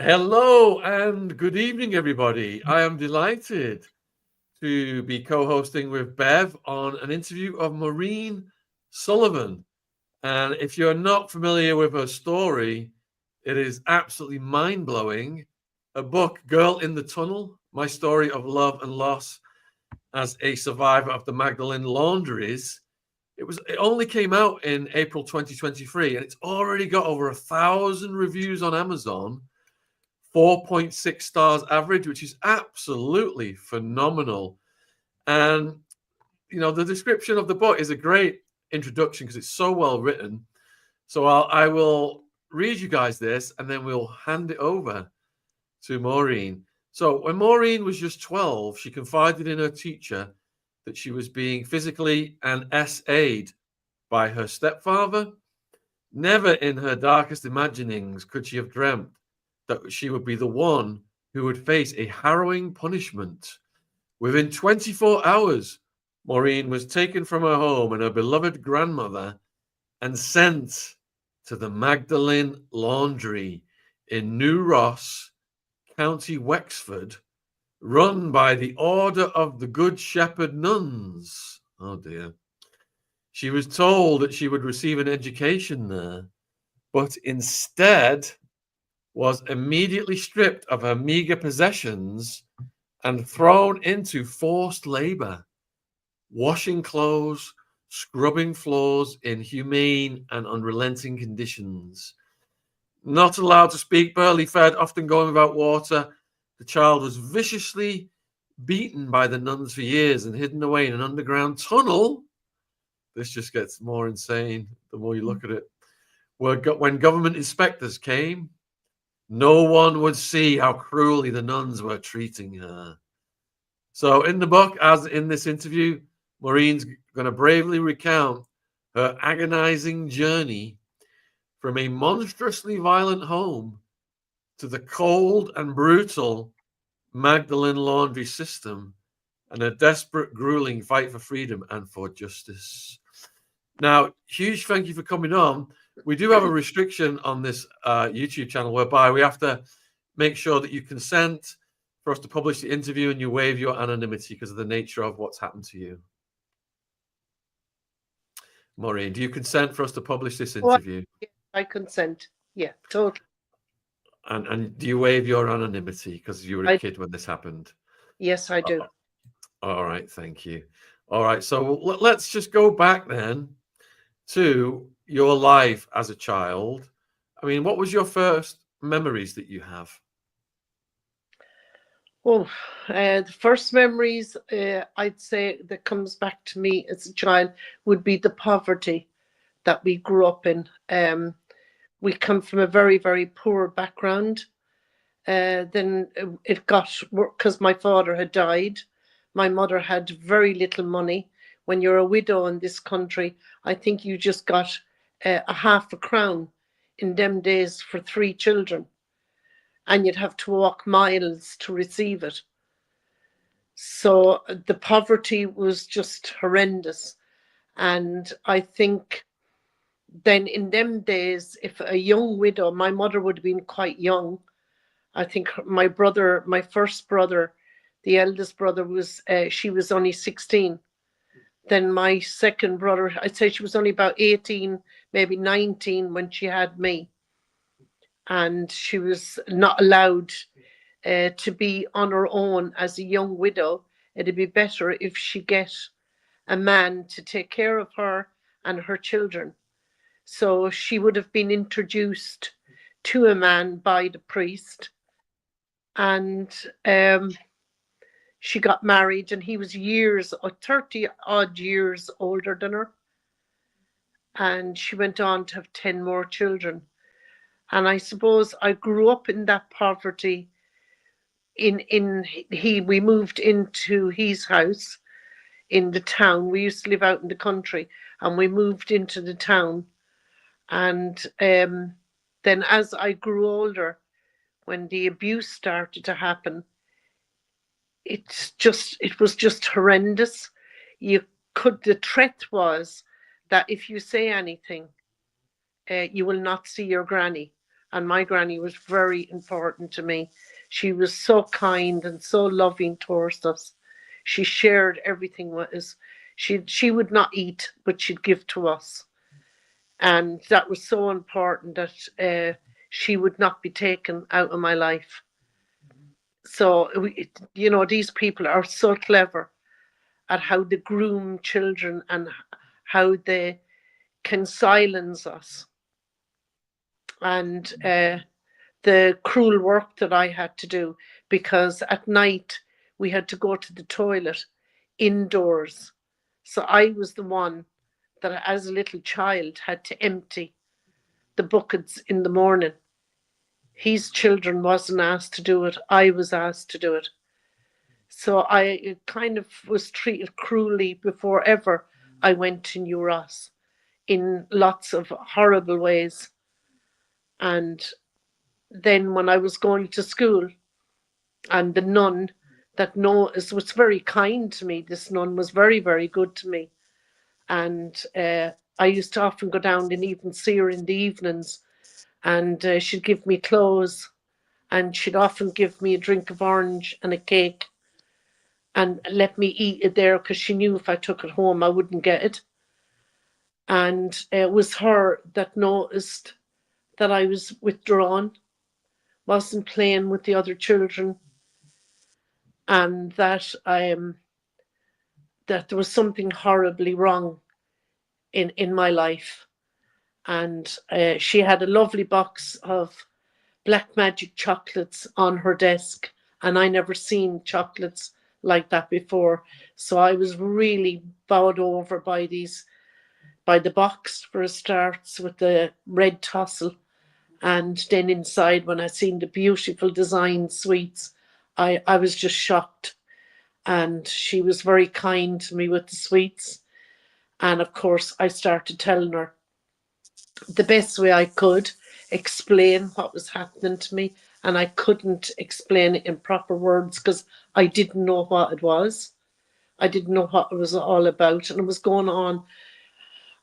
Hello and good evening, everybody. I am delighted to be co-hosting with Bev on an interview of Maureen Sullivan. And if you're not familiar with her story, it is absolutely mind-blowing. Her book, Girl in the Tunnel, My Story of Love and Loss as a Survivor of the Magdalene Laundries. It only came out in April 2023, and it's already got over 1,000 reviews on Amazon. 4.6 stars average, which is absolutely phenomenal. And, the description of the book is a great introduction because it's so well written. So I will read you guys this and then we'll hand it over to Maureen. So when Maureen was just 12, she confided in her teacher that she was being physically and SA'd by her stepfather. Never in her darkest imaginings could she have dreamt that she would be the one who would face a harrowing punishment. Within 24 hours, Maureen was taken from her home and her beloved grandmother and sent to the Magdalene Laundry in New Ross, County Wexford, run by the Order of the Good Shepherd Nuns. Oh dear. She was told that she would receive an education there, but instead was immediately stripped of her meager possessions and thrown into forced labor, washing clothes, scrubbing floors in humane and unrelenting conditions. Not allowed to speak, barely fed, often going without water, the child was viciously beaten by the nuns for years and hidden away in an underground tunnel. This just gets more insane the more you look at it. When government inspectors came, no one would see how cruelly the nuns were treating her. So, in the book, as in this interview, Maureen's going to bravely recount her agonizing journey from a monstrously violent home to the cold and brutal Magdalene laundry system and a desperate, grueling fight for freedom and for justice. Now, huge thank you for coming on. We do have a restriction on this YouTube channel whereby we have to make sure that you consent for us to publish the interview and you waive your anonymity because of the nature of what's happened to you. Maureen, do you consent for us to publish this interview? I consent. Yeah, totally. And do you waive your anonymity because you were a kid when this happened? Yes, I do. All right, thank you. All right, so let's just go back then to your life as a child. I mean, what was your first memories that you have? Oh, the first memories I'd say that comes back to me as a child would be the poverty that we grew up in. We come from a very, very poor background. Then it got because my father had died. My mother had very little money. When you're a widow in this country, I think you just got a half a crown in them days for 3 children, and you'd have to walk miles to receive it. So the poverty was just horrendous. And I think then in them days, if a young widow, my mother would have been quite young. I think my first brother, the eldest brother, she was only 16. Then my second brother, I'd say she was only about 18, maybe 19 when she had me. And she was not allowed to be on her own as a young widow. It'd be better if she get a man to take care of her and her children. So she would have been introduced to a man by the priest, and she got married, and he was 30 odd years older than her, and she went on to have 10 more children. And I suppose I grew up in that poverty. We moved into his house in the town. We used to live out in the country, and we moved into the town. And then as I grew older, when the abuse started to happen, it was just horrendous. The threat was that if you say anything, you will not see your granny, And my granny was very important to me. She was so kind and so loving towards us. She shared everything with us. She would not eat, but she'd give to us. And that was so important that she would not be taken out of my life. So, these people are so clever at how they groom children and how they can silence us. And the cruel work that I had to do, because at night we had to go to the toilet indoors. So I was the one that, as a little child, had to empty the buckets in the morning. His children wasn't asked to do it. I was asked to do it. So I kind of was treated cruelly before ever I went to New Ross, in lots of horrible ways. And then when I was going to school, and the nun that was very kind to me, this nun was very, very good to me. And I used to often go down and even see her in the evenings, and she'd give me clothes, and she'd often give me a drink of orange and a cake and let me eat it there, because she knew if I took it home I wouldn't get it. And it was her that noticed that I was withdrawn, wasn't playing with the other children, and that that there was something horribly wrong in my life. And she had a lovely box of Black Magic chocolates on her desk, and I never seen chocolates like that before. So I was really bowed over by the box, for a start, with the red tassel. And then inside, when I seen the beautiful design sweets, I was just shocked. And she was very kind to me with the sweets. And of course, I started telling her the best way I could explain what was happening to me. And I couldn't explain it in proper words because I didn't know what it was. I didn't know what it was all about. And it was going on,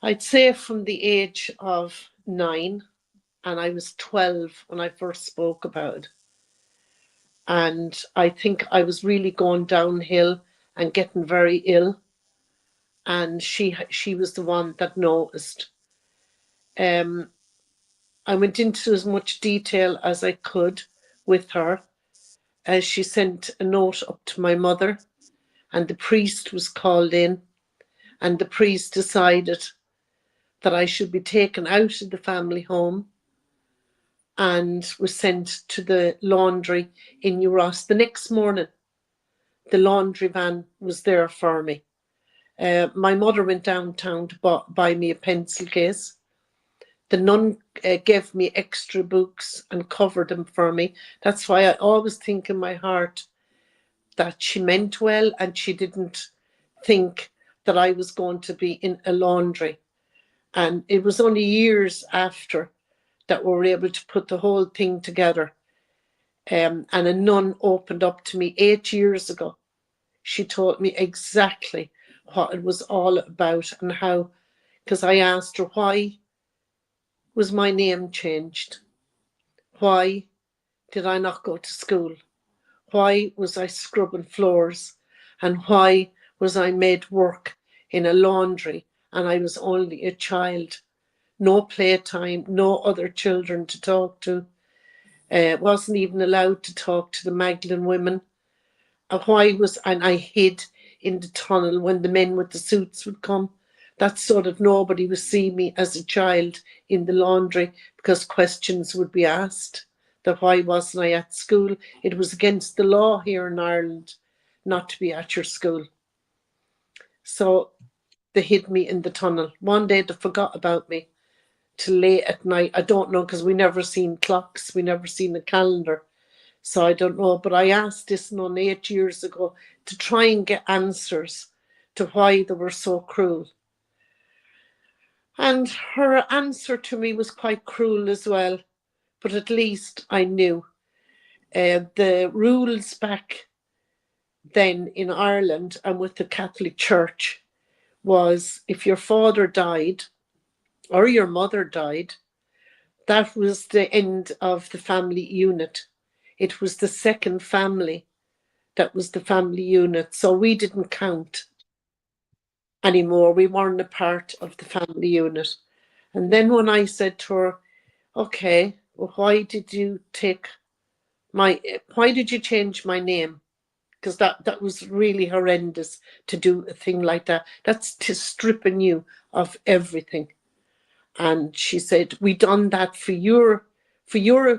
I'd say, from the age of 9, and I was 12 when I first spoke about it. And I think I was really going downhill and getting very ill. And she was the one that noticed. I went into as much detail as I could with her, as she sent a note up to my mother, and the priest was called in, and the priest decided that I should be taken out of the family home and was sent to the laundry in New Ross. The next morning, the laundry van was there for me. My mother went downtown to buy me a pencil case. The nun gave me extra books and covered them for me. That's why I always think in my heart that she meant well, and she didn't think that I was going to be in a laundry. And it was only years after that we were able to put the whole thing together. And a nun opened up to me 8 years ago. She told me exactly what it was all about and how, because I asked her, why was my name changed? Why did I not go to school? Why was I scrubbing floors? And why was I made work in a laundry and I was only a child? No playtime, no other children to talk to. Wasn't even allowed to talk to the Magdalene women. And I hid in the tunnel when the men with the suits would come. That's so that nobody would see me as a child in the laundry, because questions would be asked that why wasn't I at school. It was against the law here in Ireland not to be at your school. So they hid me in the tunnel. One day they forgot about me till late at night. I don't know, because we never seen clocks, we never seen a calendar. So I don't know, but I asked this nun 8 years ago to try and get answers to why they were so cruel. And her answer to me was quite cruel as well, but at least I knew. The rules back then in Ireland and with the Catholic Church was, if your father died or your mother died, That was the end of the family unit. It was the second family that was the family unit. So we didn't count anymore. We weren't a part of the family unit. And then when I said to her, okay, well, why did you change my name? Because that was really horrendous to do a thing like that. That's to stripping you of everything. And she said, we done that for your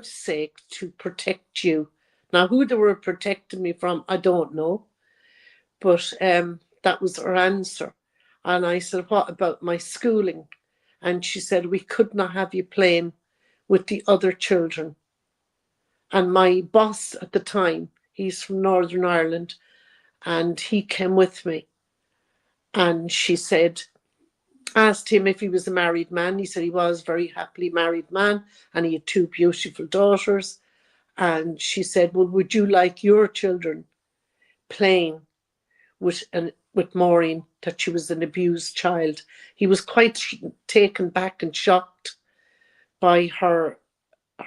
sake, to protect you. Now, who they were protecting me from, I don't know. But that was her answer. And I said, what about my schooling? And she said, we could not have you playing with the other children. And my boss at the time, he's from Northern Ireland, and he came with me. And she said, asked him if he was a married man. He said he was a very happily married man, and he had 2 beautiful daughters. And she said, well, would you like your children playing with Maureen, that she was an abused child? He was quite taken back and shocked by her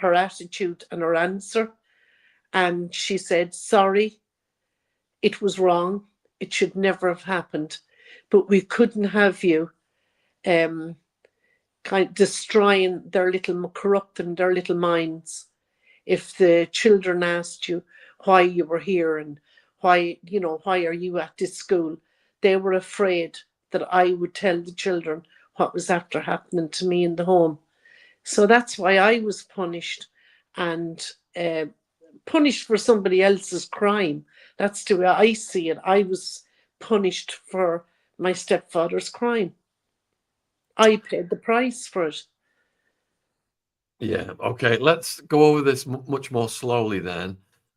attitude and her answer. And she said, sorry, it was wrong. It should never have happened. But we couldn't have you kind of destroying corrupting their little minds. If the children asked you why you were here and why are you at this school, they were afraid that I would tell the children what was after happening to me in the home. So that's why I was punished, and punished for somebody else's crime. That's the way I see it. I was punished for my stepfather's crime. I paid the price for it. Yeah. Okay. Let's go over this much more slowly then.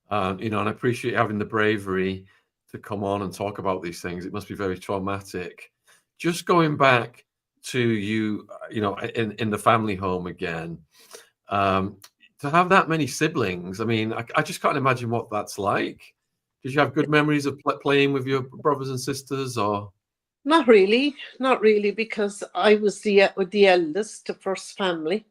And I appreciate having the bravery to come on and talk about these things. It must be very traumatic. Just going back to you, in the family home again, to have that many siblings. I mean, I just can't imagine what that's like. Did you have good memories of playing with your brothers and sisters, or? Not really, because I was the eldest, the first family,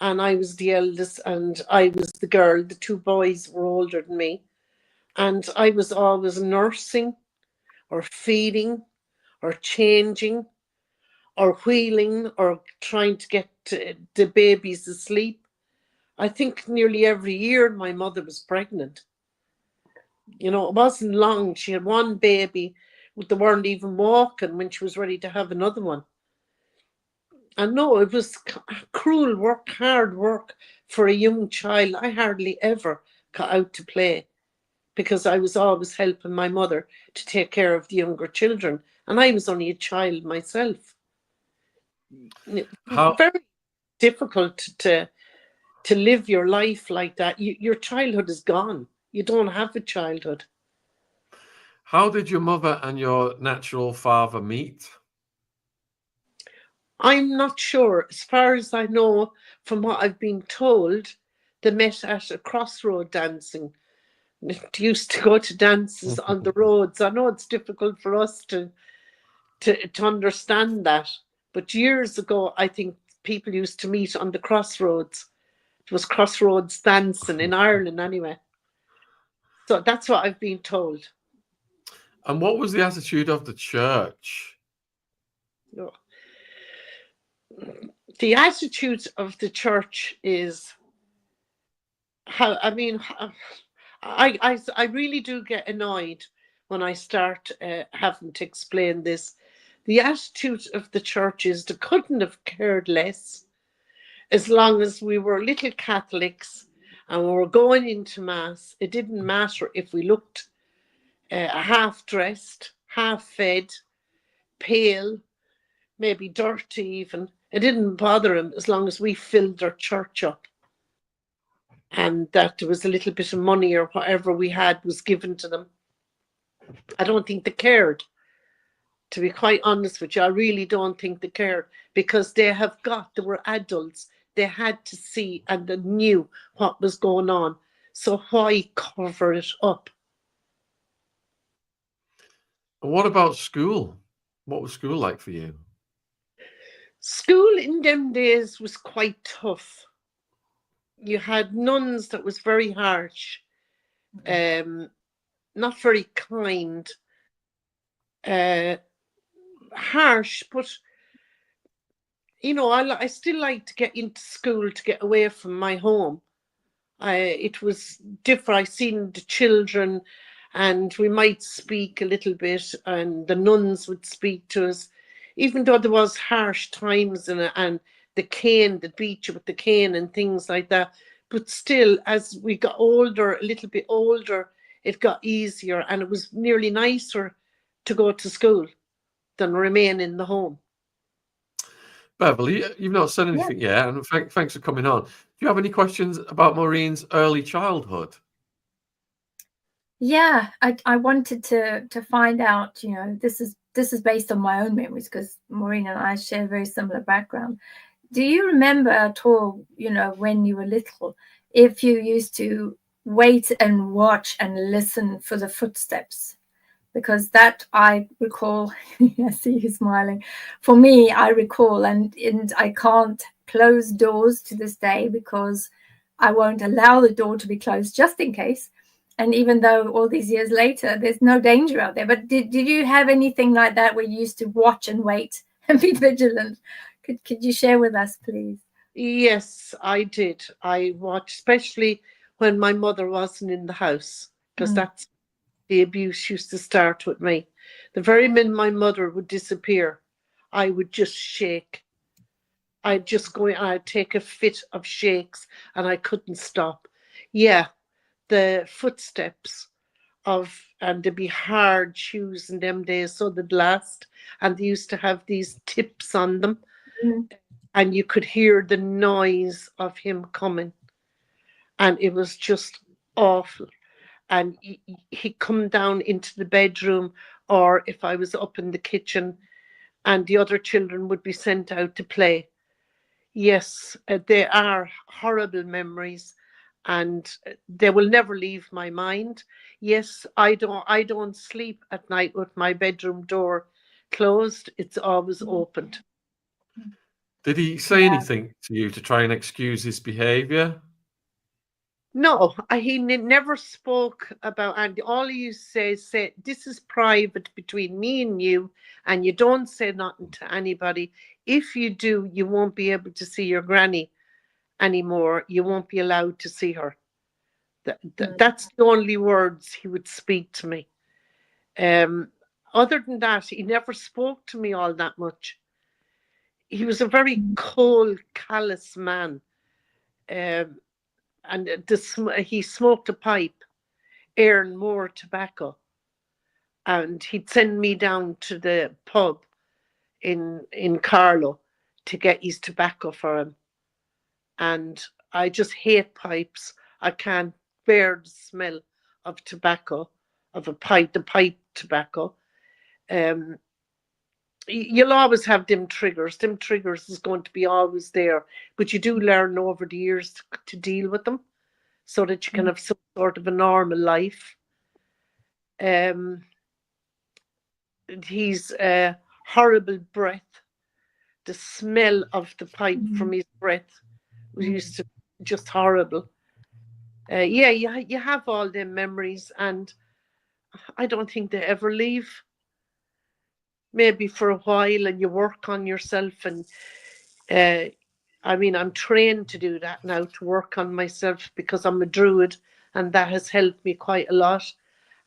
and I was the eldest, and I was the girl. The 2 boys were older than me, and I was always nursing, or feeding, or changing, or wheeling, or trying to get the babies asleep. I think nearly every year my mother was pregnant. It wasn't long. She had 1 baby. They weren't even walking when she was ready to have another one. And no, it was cruel work, hard work for a young child. I hardly ever got out to play because I was always helping my mother to take care of the younger children. And I was only a child myself. Very difficult to live your life like that. Your childhood is gone. You don't have a childhood. How did your mother and your natural father meet? I'm not sure. As far as I know, from what I've been told, they met at a crossroad dancing. They used to go to dances on the roads. I know it's difficult for us to understand that, but years ago, I think people used to meet on the crossroads. It was crossroads dancing in Ireland, anyway. So that's what I've been told. And what was the attitude of the church? The attitude of the church is I really do get annoyed when I start having to explain this. The attitude of the church is they couldn't have cared less as long as we were little Catholics and we were going into Mass. It didn't matter if we looked half-dressed, half-fed, pale, maybe dirty even. It didn't bother them as long as we filled their church up, and that there was a little bit of money or whatever we had was given to them. I don't think they cared. To be quite honest with you, I really don't think they cared, because they were adults. They had to see and they knew what was going on. So why cover it up? What about school? What was school like for you? School in them days was quite tough. you had nuns that was very harsh, not very kind, harsh, but I still like to get into school to get away from my home. It was different. I seen the children, and we might speak a little bit, and the nuns would speak to us, even though there was harsh times and the cane, the beat you with the cane and things like that. But still, as we got older, a little bit older, it got easier, and it was nearly nicer to go to school than remain in the home. Beverly, you've not said anything yet, and thanks for coming on. Do you have any questions about Maureen's early childhood? Yeah, I wanted to find out, this is based on my own memories, because Maureen and I share a very similar background. Do you remember at all, when you were little, if you used to wait and watch and listen for the footsteps? Because that I recall. I see you smiling. For me, I recall, and I can't close doors to this day because I won't allow the door to be closed just in case. And even though all these years later, there's no danger out there. But did you have anything like that where you used to watch and wait and be vigilant? Could you share with us, please? Yes, I did. I watched, especially when my mother wasn't in the house, because that's the abuse used to start with me. The very minute my mother would disappear, I would just shake. I'd take a fit of shakes, and I couldn't stop. Yeah, the footsteps and there'd be hard shoes in them days, so they'd last, and they used to have these tips on them, and you could hear the noise of him coming, and it was just awful. And he'd come down into the bedroom, or if I was up in the kitchen, and the other children would be sent out to play. Yes, they are horrible memories, and they will never leave my mind. Yes, I don't sleep at night with my bedroom door closed. It's always opened. Did he say anything to you to try and excuse his behavior? No, he never spoke about, and all he used to say, this is private between me and you don't say nothing to anybody. If you do, you won't be able to see your granny anymore. You won't be allowed to see her. That's the only words he would speak to me. Other than that, he never spoke to me all that much. He was a very cold, callous man. And he smoked a pipe, earned more tobacco, and he'd send me down to the pub in Carlow to get his tobacco for him. And I just hate pipes. I can't bear the smell of tobacco, of the pipe tobacco. You'll always have them triggers. Them triggers is going to be always there, but you do learn over the years to deal with them, so that you can have some sort of a normal life. He's horrible breath. The smell of the pipe from his breath was used to just horrible. You have all them memories, and I don't think they ever leave. Maybe for a while, and you work on yourself, and I'm trained to do that now, to work on myself, because I'm a druid, and that has helped me quite a lot.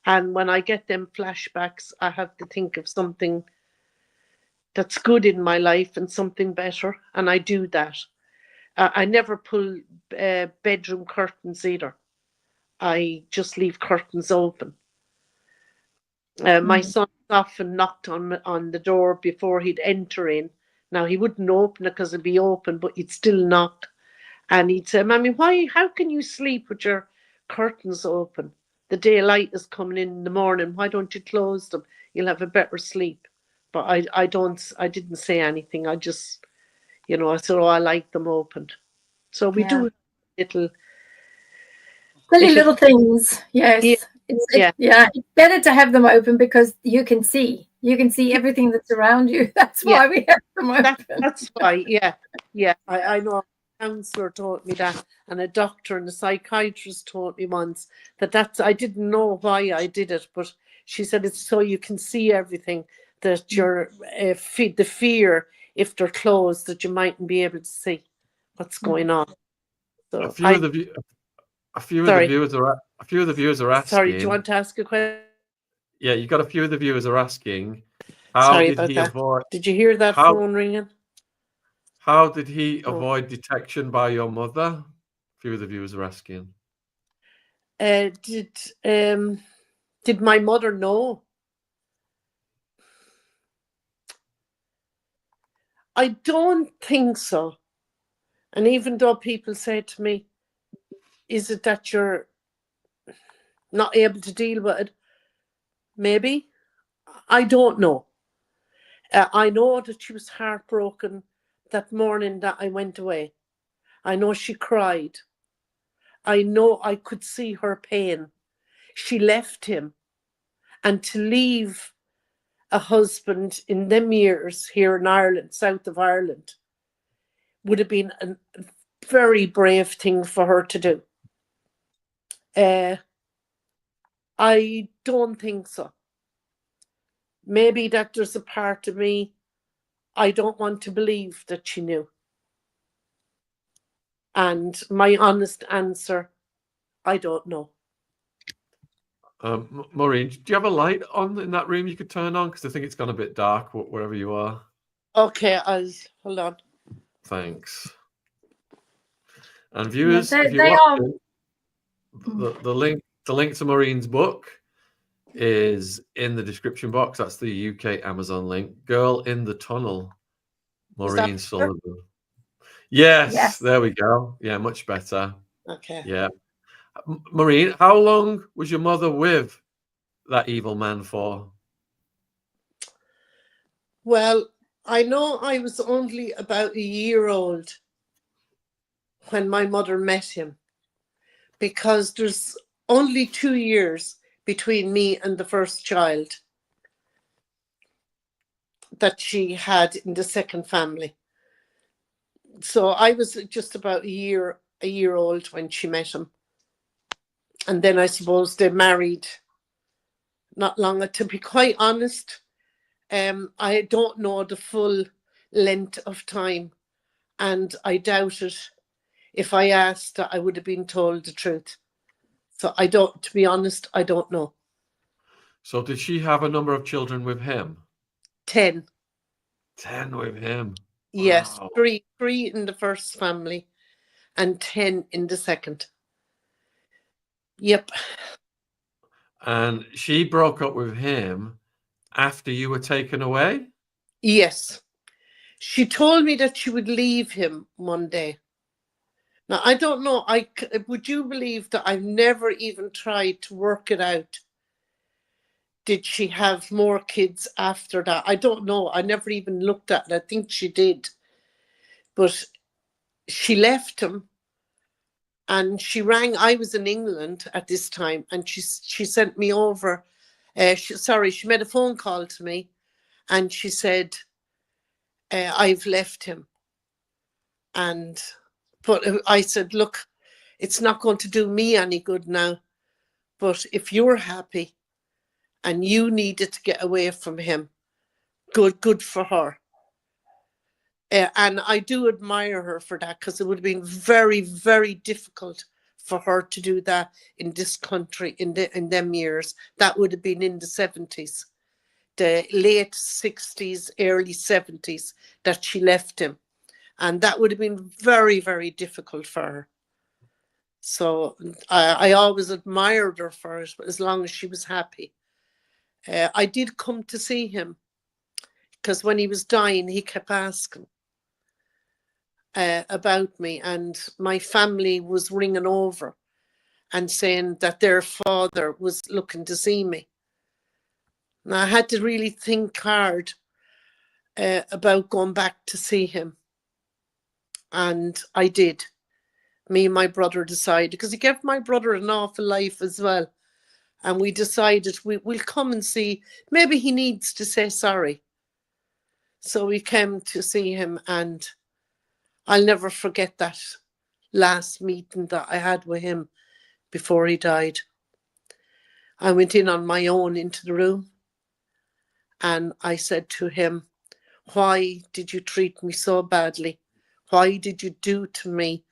And when I get them flashbacks, I have to think of something that's good in my life and something better, and I do that. I never pull bedroom curtains either. I just leave curtains open. My son often knocked on the door before he'd enter in. Now, he wouldn't open it because it'd be open, but he'd still knock. And he'd say, Mommy, how can you sleep with your curtains open? The daylight is coming in the morning. Why don't you close them? You'll have a better sleep. But I didn't say anything. I just, I said, I like them opened. So we do little things. Yes. It's better to have them open because you can see everything that's around you. That's why we have them open. That's why. I know. counselor told me that, and a doctor and a psychiatrist told me once that I didn't know why I did it, but she said it's so you can see everything, that you're the fear if they're closed, that you mightn't be able to see what's going on. So A few of the viewers are asking. Sorry, do you want to ask a question? Yeah, you got a few of the viewers are asking. How Sorry did about he that. avoid? Did you hear that phone ringing? How did he avoid detection by your mother? A few of the viewers are asking. Did my mother know? I don't think so. And even though people say to me, is it that you're not able to deal with it? Maybe. I don't know. I know that she was heartbroken that morning that I went away. I know she cried. I know I could see her pain. She left him. And to leave a husband in them years here in Ireland, south of Ireland, would have been a very brave thing for her to do. I don't think so. Maybe that there's a part of me, I don't want to believe that she knew. And my honest answer, I don't know. Maureen, do you have a light on in that room you could turn on? Because I think it's gone a bit dark wherever you are. Okay, hold on. Thanks. And viewers, Yeah, if you're watching, the link to Maureen's book is in the description box. That's the UK Amazon link. Girl in the Tunnel, Maureen Sullivan. Yes, there we go. Yeah, much better. Okay. Yeah. Maureen, how long was your mother with that evil man for? Well, I know I was only about a year old when my mother met him, because there's only 2 years between me and the first child that she had in the second family. So I was just about a year old when she met him. And then I suppose they married not long. To be quite honest, I don't know the full length of time, and I doubt it. If I asked, I would have been told the truth. So to be honest, I don't know. So did she have a number of children with him? 10. 10 with him. Yes, wow. three in the first family and 10 in the second. Yep. And she broke up with him after you were taken away? Yes. She told me that she would leave him one day. Now, I don't know. Would you believe that I've never even tried to work it out? Did she have more kids after that? I don't know. I never even looked at it. I think she did. But she left him, and she rang. I was in England at this time, and she sent me over. She made a phone call to me, and she said, I've left him. But I said, look, it's not going to do me any good now. But if you're happy and you needed to get away from him, good for her. And I do admire her for that, because it would have been very, very difficult for her to do that in this country in them years. That would have been in the 70s, the late 60s, early 70s, that she left him. And that would have been very, very difficult for her. So I always admired her for it, as long as she was happy. I did come to see him, because when he was dying, he kept asking about me, and my family was ringing over and saying that their father was looking to see me. And I had to really think hard about going back to see him. And I did. Me and my brother decided, because he gave my brother an awful life as well. And we decided we'll come and see. Maybe he needs to say sorry. So we came to see him, and I'll never forget that last meeting that I had with him before he died. I went in on my own into the room and I said to him, why did you treat me so badly? Why did you do to me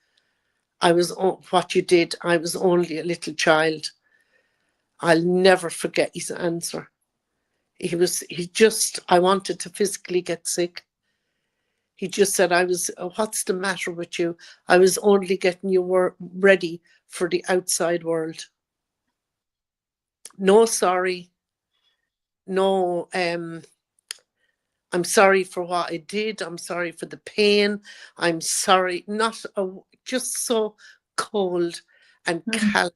what you did? I was only a little child. I'll never forget his answer. I wanted to physically get sick. He just said, what's the matter with you? I was only getting you ready for the outside world. No, sorry. No, I'm sorry for what I did. I'm sorry for the pain. I'm sorry. Just so cold and callous.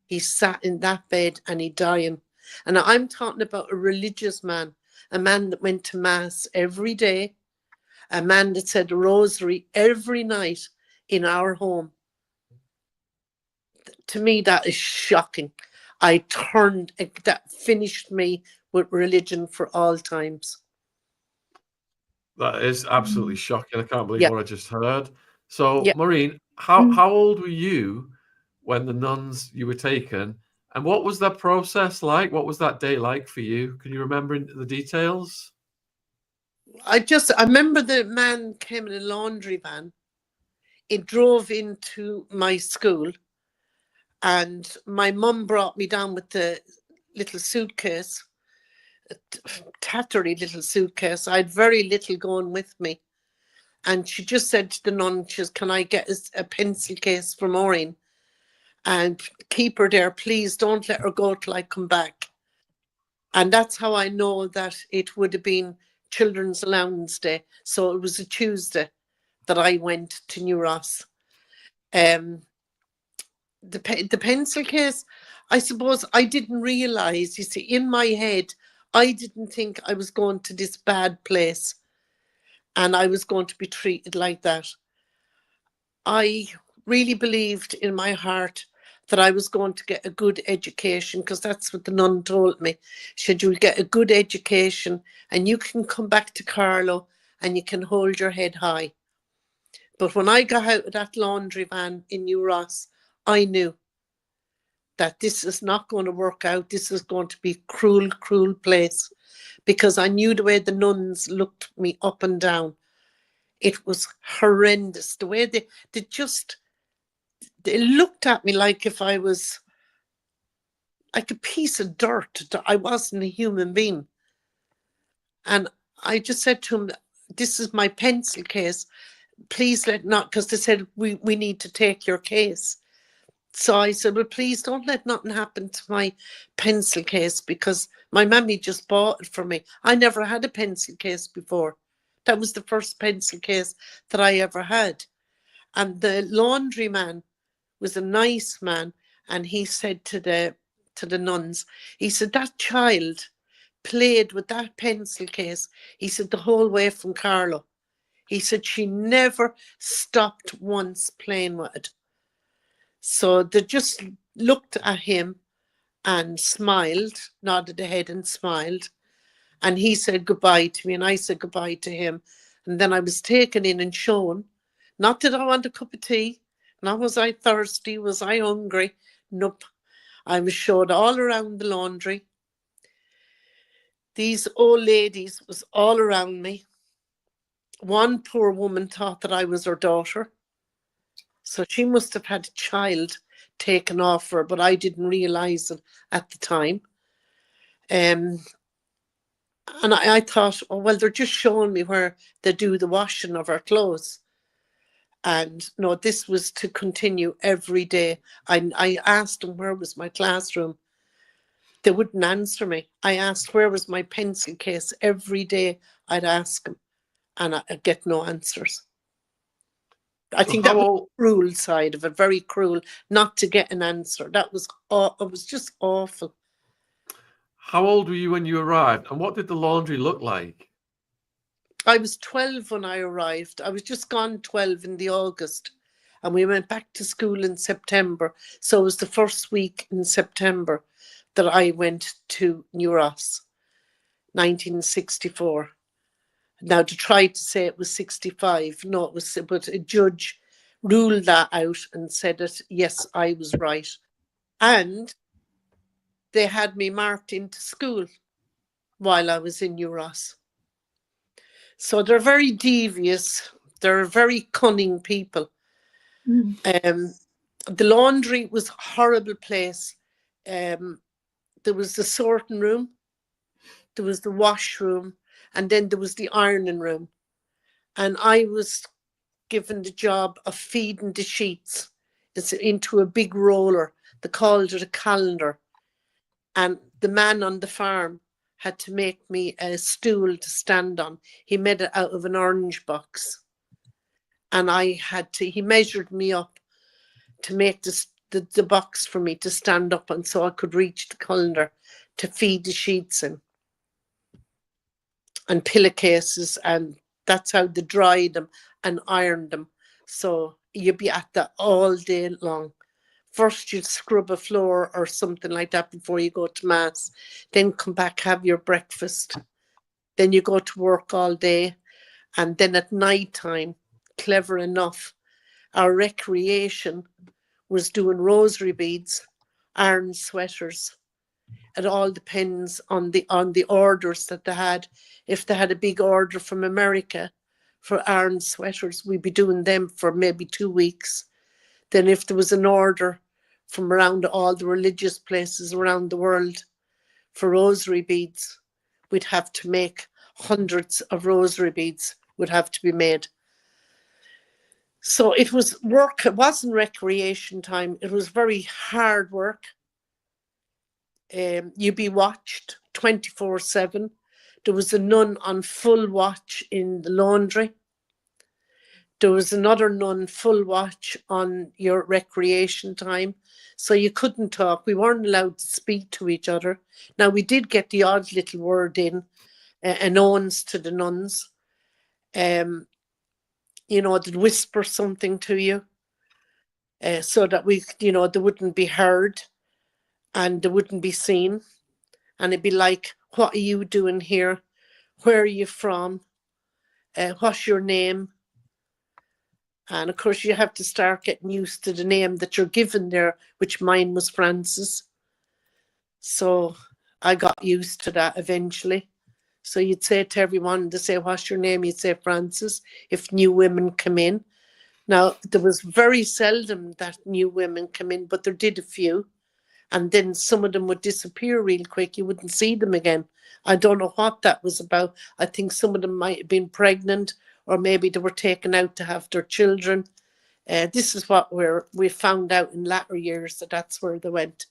He sat in that bed and he dying. And I'm talking about a religious man, a man that went to mass every day, a man that said the rosary every night in our home. To me, that is shocking. That finished me with religion for all times. That is absolutely shocking. I can't believe Yeah. what I just heard. So, Yeah. Maureen, how old were you when you were taken? And what was that process like? What was that day like for you? Can you remember the details? I remember the man came in a laundry van. It drove into my school and my mum brought me down with the little suitcase, a tattery little suitcase. I had very little going with me. And she just said to the nun, can I get a pencil case for Maureen? And keep her there, please. Don't let her go till I come back. And that's how I know that it would have been Children's Allowance Day. So it was a Tuesday that I went to New Ross. The pencil case, I suppose I didn't realise, you see, in my head, I didn't think I was going to this bad place and I was going to be treated like that. I really believed in my heart that I was going to get a good education, because that's what the nun told me. Should you get a good education and you can come back to Carlow and you can hold your head high. But when I got out of that laundry van in New Ross, I knew that this is not going to work out. This is going to be a cruel, cruel place, because I knew the way the nuns looked me up and down. It was horrendous. The way they looked at me like if I was like a piece of dirt. I wasn't a human being. And I just said to him, this is my pencil case. Please because they said, we need to take your case. So I said, well, please don't let nothing happen to my pencil case, because my mammy just bought it for me. I never had a pencil case before. That was the first pencil case that I ever had. And the laundryman was a nice man, and he said to the nuns, he said, that child played with that pencil case, he said, the whole way from Carlow. He said she never stopped once playing with it. So they just looked at him and smiled, nodded their head and smiled. And he said goodbye to me and I said goodbye to him. And then I was taken in and shown. Not that I want a cup of tea. Not was I thirsty. Was I hungry? Nope. I was showed all around the laundry. These old ladies was all around me. One poor woman thought that I was her daughter. So she must have had a child taken off her, but I didn't realise it at the time. And I thought, oh, well, they're just showing me where they do the washing of our clothes. And no, this was to continue every day. I asked them where was my classroom. They wouldn't answer me. I asked where was my pencil case. Every day I'd ask them and I'd get no answers. I think that was the cruel side of it, very cruel, not to get an answer. It was just awful. How old were you when you arrived, and what did the laundry look like? I was 12 when I arrived. I was just gone 12 in the August, and we went back to school in September. So it was the first week in September that I went to New Ross, 1964. Now, to try to say it was 65, no, it was, but a judge ruled that out and said that, yes, I was right. And they had me marked into school while I was in UROS. So they're very devious. They're very cunning people. Mm. The laundry was a horrible place. There was the sorting room, there was the washroom, and then there was the ironing room. And I was given the job of feeding the sheets. It's into a big roller. They called it a calendar. And the man on the farm had to make me a stool to stand on. He made it out of an orange box. And he measured me up to make the box for me to stand up on so I could reach the colander to feed the sheets in. And pillowcases, and that's how they dried them and ironed them. So you'd be at that all day long. First you'd scrub a floor or something like that before you go to mass, then come back, have your breakfast, then you go to work all day, and then at night time, clever enough, our recreation was doing rosary beads, iron sweaters. It all depends on the orders that they had. If they had a big order from America for iron sweaters, we'd be doing them for maybe 2 weeks. Then if there was an order from around all the religious places around the world for rosary beads, we'd have to make hundreds of rosary beads would have to be made. So it was work. It wasn't recreation time. It was very hard work. You'd be watched 24/7. There was a nun on full watch in the laundry. There was another nun full watch on your recreation time. So you couldn't talk. We weren't allowed to speak to each other. Now, we did get the odd little word in, an owns to the nuns. You know, they'd whisper something to you so that they wouldn't be heard and they wouldn't be seen. And it'd be like, what are you doing here? Where are you from? What's your name? And of course, you have to start getting used to the name that you're given there, which mine was Frances. So I got used to that eventually. So you'd say to everyone, they say, what's your name? You'd say Frances, if new women come in. Now, there was very seldom that new women come in, but there did a few. And then some of them would disappear real quick. You wouldn't see them again. I don't know what that was about. I think some of them might have been pregnant, or maybe they were taken out to have their children. This is what we found out in latter years, that's where they went.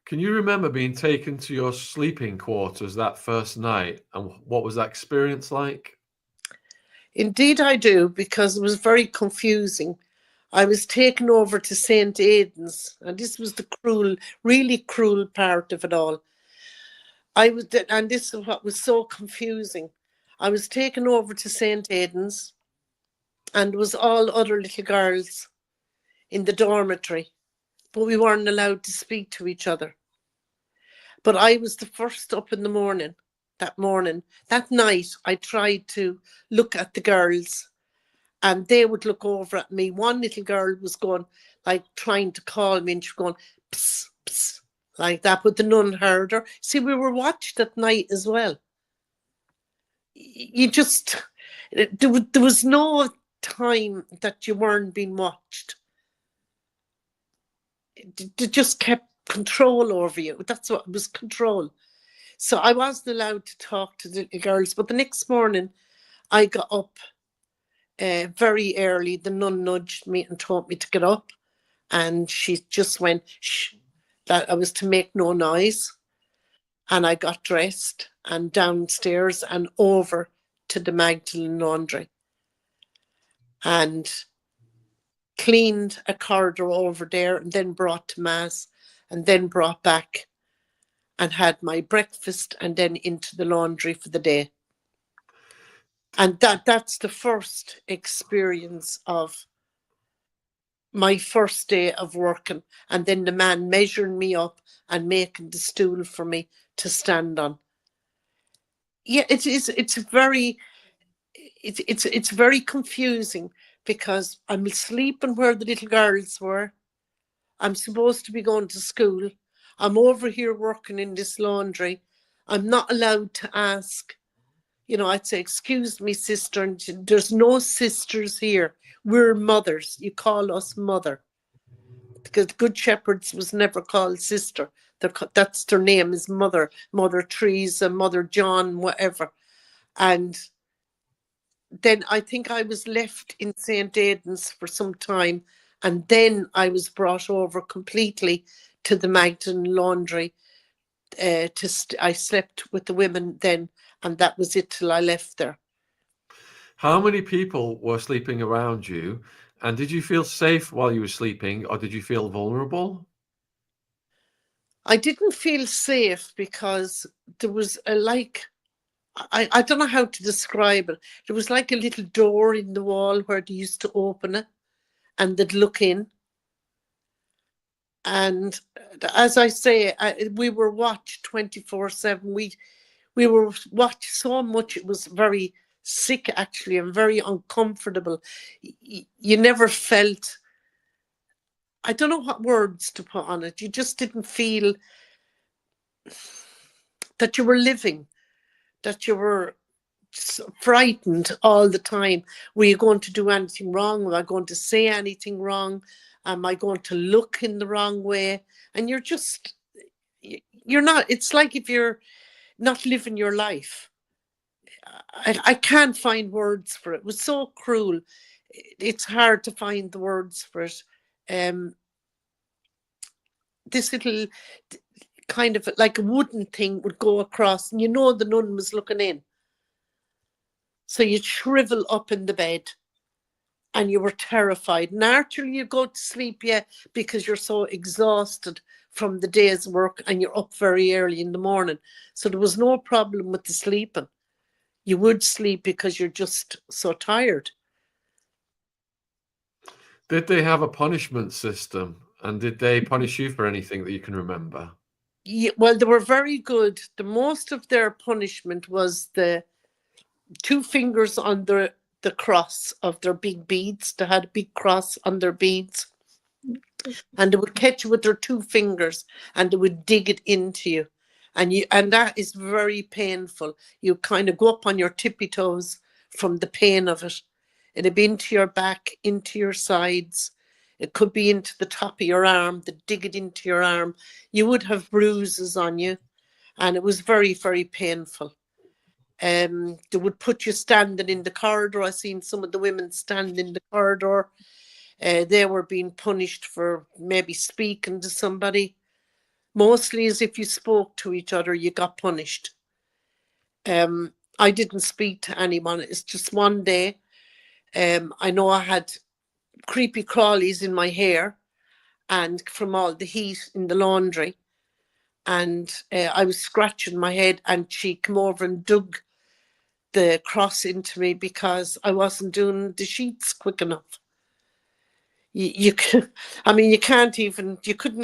Can you remember being taken to your sleeping quarters that first night, and what was that experience like? Indeed I do, because it was very confusing. I was taken over to St. Aidan's, and this was the really cruel part of it all. And this is what was so confusing. I was taken over to St. Aidan's, and there was all other little girls in the dormitory, but we weren't allowed to speak to each other. But I was the first up in the morning. That night, I tried to look at the girls, and they would look over at me. One little girl was going, like, trying to call me, and she was going, psst, psst, like that, but the nun heard her. See, we were watched at night as well. There was no time that you weren't being watched. They just kept control over you. That's what it was, control. So I wasn't allowed to talk to the girls, but the next morning I got up very early. The nun nudged me and told me to get up, and she just went, shh, that I was to make no noise. And I got dressed and downstairs and over to the Magdalene laundry and cleaned a corridor over there, and then brought to mass, and then brought back and had my breakfast, and then into the laundry for the day. And that's the first experience of my first day of working, and then the man measuring me up and making the stool for me to stand on. Yeah, it's very it's very confusing because I'm sleeping where the little girls were. I'm supposed to be going to school. I'm over here working in this laundry. I'm not allowed to ask. I'd say, excuse me, sister. And there's no sisters here. We're mothers. You call us mother. Because Good Shepherds was never called sister. That's their name, is Mother. Mother Teresa, Mother John, whatever. And then I think I was left in St. Aidan's for some time. And then I was brought over completely to the Magdalene laundry. I slept with the women then, and that was it till I left there. How many people were sleeping around you? And did you feel safe while you were sleeping, or did you feel vulnerable? I didn't feel safe because there was I don't know how to describe it. There was like a little door in the wall where they used to open it and they'd look in. And as I say, we were watched 24/7. We were watched so much, it was very sick actually and very uncomfortable. You never felt, I don't know what words to put on it. You just didn't feel that you were living, that you were frightened all the time. Were you going to do anything wrong? Am I going to say anything wrong? Am I going to look in the wrong way? And you're not, it's like if you're not living your life. I can't find words for it. It was so cruel. It's hard to find the words for it. This little kind of like a wooden thing would go across, and the nun was looking in. So you'd shrivel up in the bed and you were terrified. And after you go to sleep, because you're so exhausted from the day's work and you're up very early in the morning. So there was no problem with the sleeping. You would sleep because you're just so tired. Did they have a punishment system? And did they punish you for anything that you can remember? Yeah, well, they were very good. The most of their punishment was the 2 fingers on the cross of their big beads. They had a big cross on their beads. And they would catch you with their 2 fingers and they would dig it into you. And that is very painful. You kind of go up on your tippy toes from the pain of it. It'd be into your back, into your sides. It could be into the top of your arm. They dig it into your arm. You would have bruises on you. And it was very, very painful. They would put you standing in the corridor. I've seen some of the women stand in the corridor. They were being punished for maybe speaking to somebody. Mostly as if you spoke to each other, you got punished. I didn't speak to anyone. It's just one day. I know I had creepy crawlies in my hair and from all the heat in the laundry. And I was scratching my head and she came over and dug the cross into me because I wasn't doing the sheets quick enough. You couldn't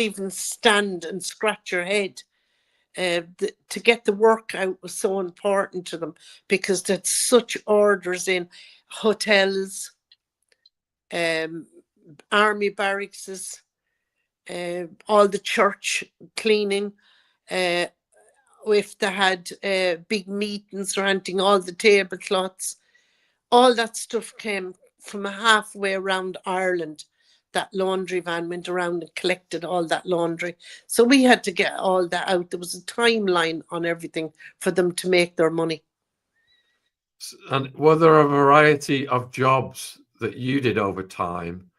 even stand and scratch your head. To get the work out was so important to them because they had such orders in hotels, army barracks, all the church cleaning. If they had big meetings or anything, all the tablecloths, all that stuff came from halfway around Ireland. That laundry van went around and collected all that laundry. So we had to get all that out. There was a timeline on everything for them to make their money. And were there a variety of jobs that you did over time?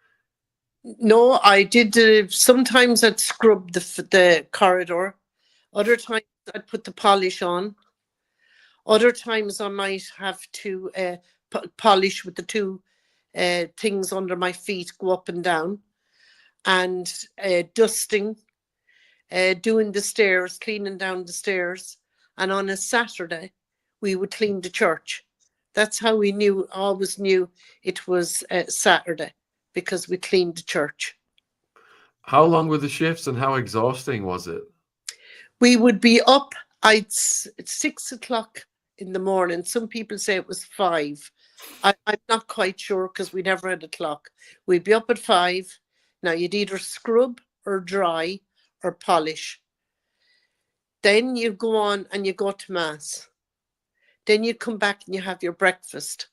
No, I did. Sometimes I'd scrub the corridor. Other times I'd put the polish on. Other times I might have to polish with the 2 things under my feet, go up and down, and dusting, doing the stairs, cleaning down the stairs. And on a Saturday, we would clean the church. That's how we always knew it was Saturday, because we cleaned the church. How long were the shifts and how exhausting was it? We would be up at 6 o'clock in the morning. Some people say it was 5. I'm not quite sure because we never had a clock. We'd be up at 5. Now you'd either scrub or dry or polish. Then you go on and you go to mass. Then you come back and you have your breakfast.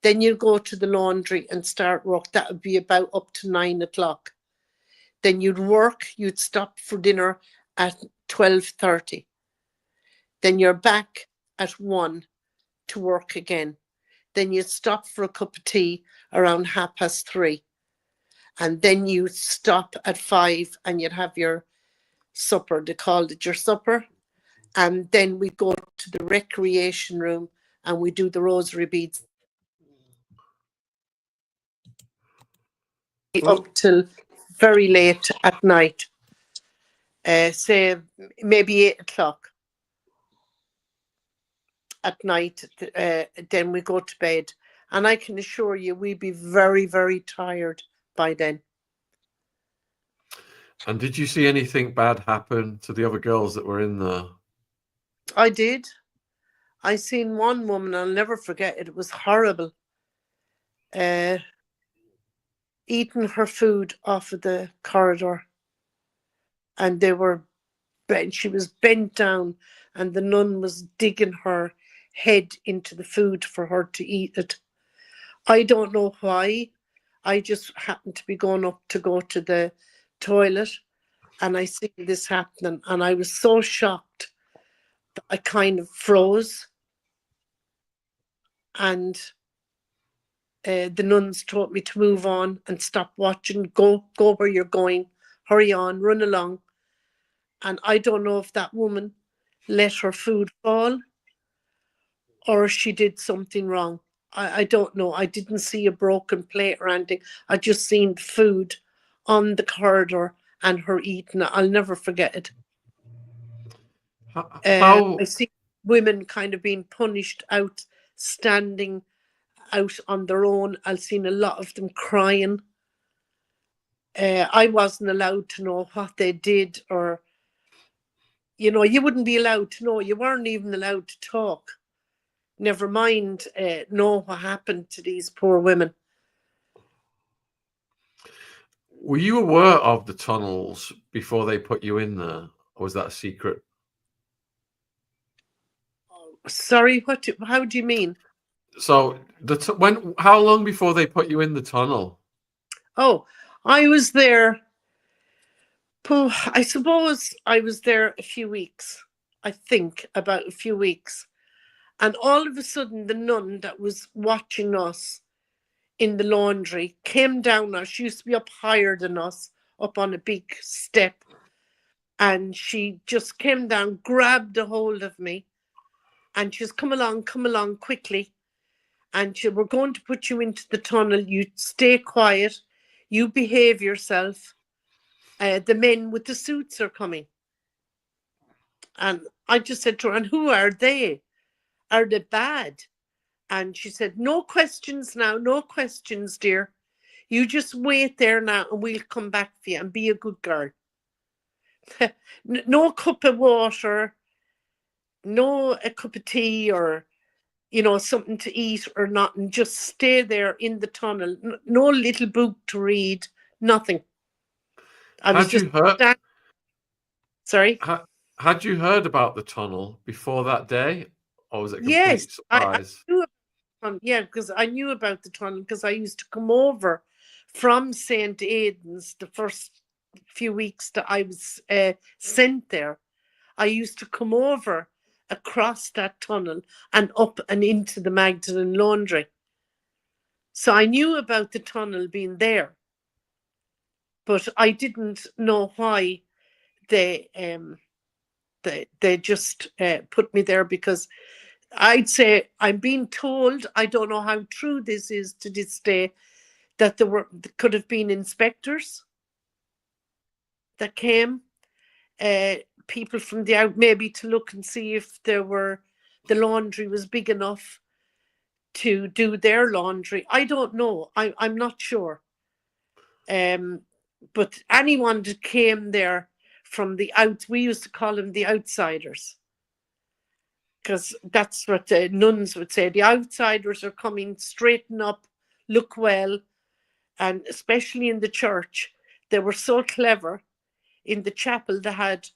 Then you go to the laundry and start work. That would be about up to 9 o'clock. Then you'd work, you'd stop for dinner at 12:30. Then you're back at 1 to work again. Then you'd stop for a cup of tea around 3:30. And then you stop at 5 and you'd have your supper. They called it your supper. And then we go to the recreation room and we do the rosary beads up till very late at night. Say maybe 8 o'clock at night. Then we go to bed. And I can assure you, we'd be very, very tired by then. And did you see anything bad happen to the other girls that were in there? I did. I seen one woman, I'll never forget it. It was horrible. Eating her food off of the corridor. And she was bent down and the nun was digging her head into the food for her to eat it. I don't know why. I just happened to be going up to go to the toilet and I see this happening and I was so shocked that I kind of froze. And the nuns told me to move on and stop watching, go where you're going, hurry on, run along. And I don't know if that woman let her food fall or she did something wrong. I don't know. I didn't see a broken plate or anything. I just seen food on the corridor and her eating it. I'll never forget it. I see women kind of being punished out, standing out on their own. I've seen a lot of them crying. I wasn't allowed to know what they did, or, you know, you wouldn't be allowed to know. You weren't even allowed to talk. Never mind know what happened to these poor women. Were you aware of the tunnels before they put you in there? Or was that a secret? Sorry, how do you mean? So how long before they put you in the tunnel? Oh, I was there. I suppose I was there a few weeks. I think about a few weeks. And all of a sudden, the nun that was watching us in the laundry came down. Now, she used to be up higher than us, up on a big step. And she just came down, grabbed a hold of me. And she says, come along quickly. And she, we're going to put you into the tunnel. You stay quiet. You behave yourself. The men with the suits are coming. And I just said to her, and who are they? Are they bad? And she said, no questions now, no questions, dear. You just wait there now and we'll come back for you and be a good girl. No cup of water, no a cup of tea or, you know, something to eat or nothing. Just stay there in the tunnel. No little book to read, nothing. Had you heard? Sorry? Had you heard about the tunnel before that day? Or was it a complete surprise? I knew yeah, because I knew about the tunnel because I used to come over from St. Aidan's the first few weeks that I was sent there. I used to come over across that tunnel and up and into the Magdalene laundry. So I knew about the tunnel being there, but I didn't know why they just put me there, because I'd say I'm being told, I don't know how true this is to this day, that there could have been inspectors that came, people from the out, maybe to look and see if the laundry was big enough to do their laundry. I don't know. I'm not sure. But anyone that came there from the out, we used to call them the outsiders. because that's what the nuns would say. The outsiders are coming, straighten up, look well. And especially in the church, they were so clever. In the chapel, they had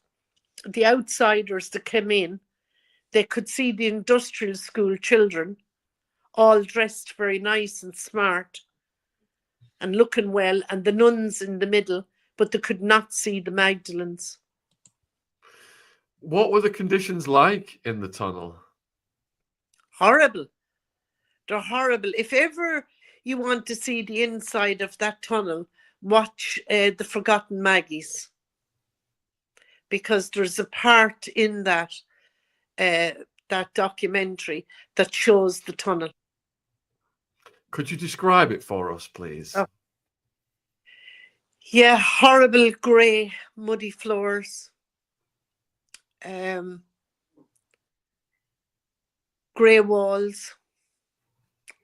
the outsiders that came in. They could see the industrial school children all dressed very nice and smart and looking well, and the nuns in the middle, but they could not see the Magdalenes. What were the conditions like in the tunnel? Horrible. They're horrible. If ever you want to see the inside of that tunnel, watch The Forgotten Maggies, because there's a part in that documentary that shows the tunnel. Could you describe it for us, please? Oh. Yeah, horrible grey, muddy floors. Grey walls.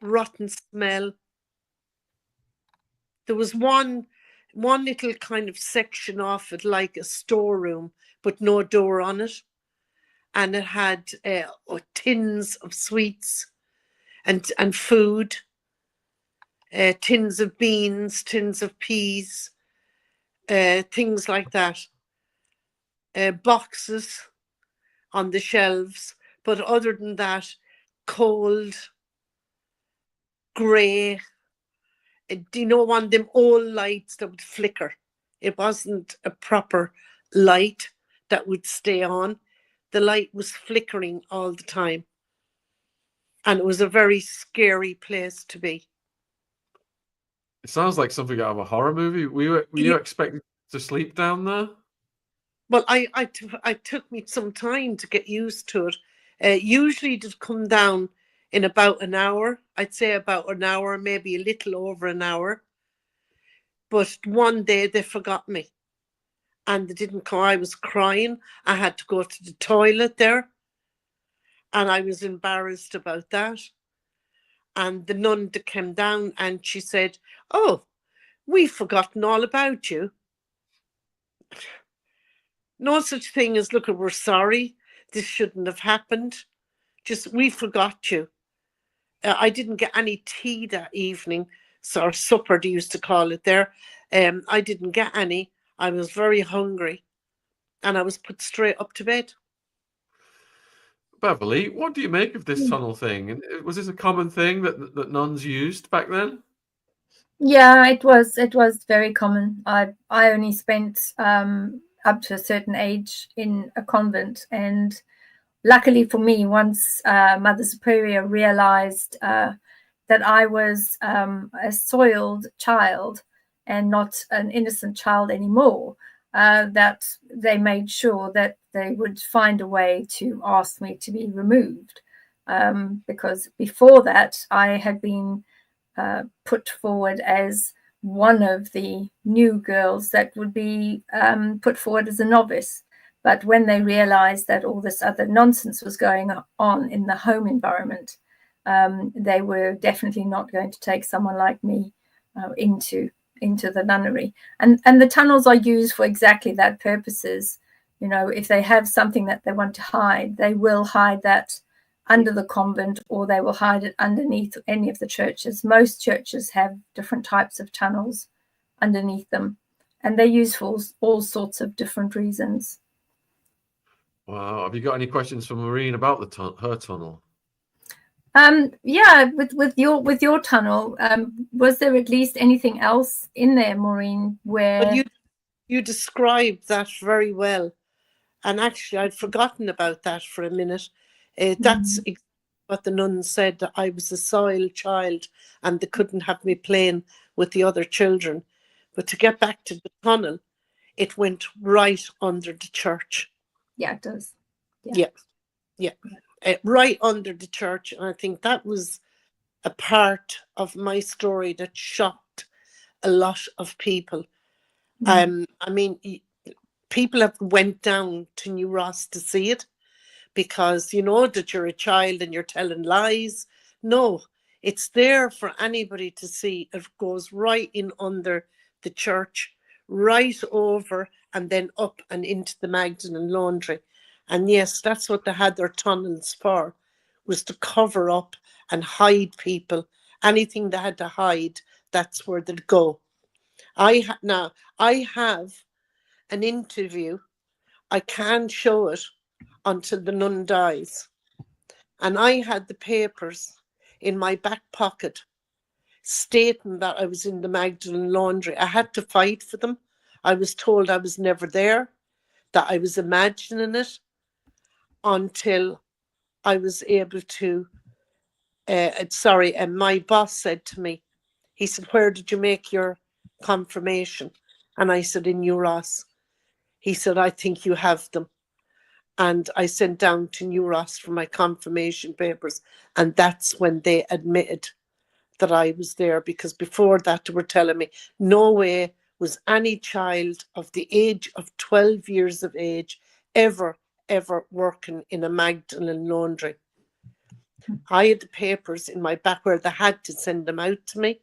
Rotten smell. There was one little kind of section off it, like a storeroom, but no door on it. And it had tins of sweets and food, tins of beans, tins of peas, things like that. Boxes on the shelves, but other than that, cold, grey. Do you know, one of them old lights that would flicker? It wasn't a proper light that would stay on. The light was flickering all the time. And it was a very scary place to be. It sounds like something out of a horror movie. Were you expected to sleep down there? Well, I took me some time to get used to it. Usually it would come down in about an hour. I'd say about an hour, maybe a little over an hour. But one day they forgot me. And they didn't come. I was crying. I had to go to the toilet there. And I was embarrassed about that. And the nun that came down and she said, "Oh, we've forgotten all about you." No such thing as, "Look, we're sorry. This shouldn't have happened. Just, we forgot you." I didn't get any tea that evening, or supper they used to call it there. I didn't get any. I was very hungry and I was put straight up to bed. Beverly, what do you make of this tunnel thing? And was this a common thing that nuns used back then? Yeah, it was very common. I only spent up to a certain age in a convent, and luckily for me, once Mother Superior realized that I was a soiled child and not an innocent child anymore, that they made sure that they would find a way to ask me to be removed. Because before that, I had been put forward as one of the new girls that would be put forward as a novice. But when they realized that all this other nonsense was going on in the home environment, they were definitely not going to take someone like me into the nunnery. And the tunnels are used for exactly that purposes. You know, if they have something that they want to hide, they will hide that under the convent, or they will hide it underneath any of the churches. Most churches have different types of tunnels underneath them, and they're used for all sorts of different reasons. Wow. Have you got any questions for Maureen about her tunnel? Yeah, with your tunnel, was there at least anything else in there, Maureen, where... Well, you described that very well. And actually, I'd forgotten about that for a minute. That's what the nun said, that I was a soiled child and they couldn't have me playing with the other children. But to get back to the tunnel, it went right under the church. Yeah, it does. Yeah. Right under the church. And I think that was a part of my story that shocked a lot of people. I mean, people have went down to New Ross to see it because you know that you're a child and you're telling lies. No, it's there for anybody to see. It goes right in under the church, right over and then up and into the Magdalene laundry. And yes, that's what they had their tunnels for, was to cover up and hide people. Anything they had to hide, that's where they'd go. Now, I have an interview. I can't show it until the nun dies. And I had the papers in my back pocket stating that I was in the Magdalene laundry. I had to fight for them. I was told I was never there, that I was imagining it, until I was able to, and my boss said to me, he said, "Where did you make your confirmation?" And I said, "In UROS." He said, "I think you have them." And I sent down to UROS for my confirmation papers. And that's when they admitted that I was there, because before that they were telling me no way was any child of the age of 12 years of age ever working in a Magdalene laundry. I had the papers in my back where they had to send them out to me.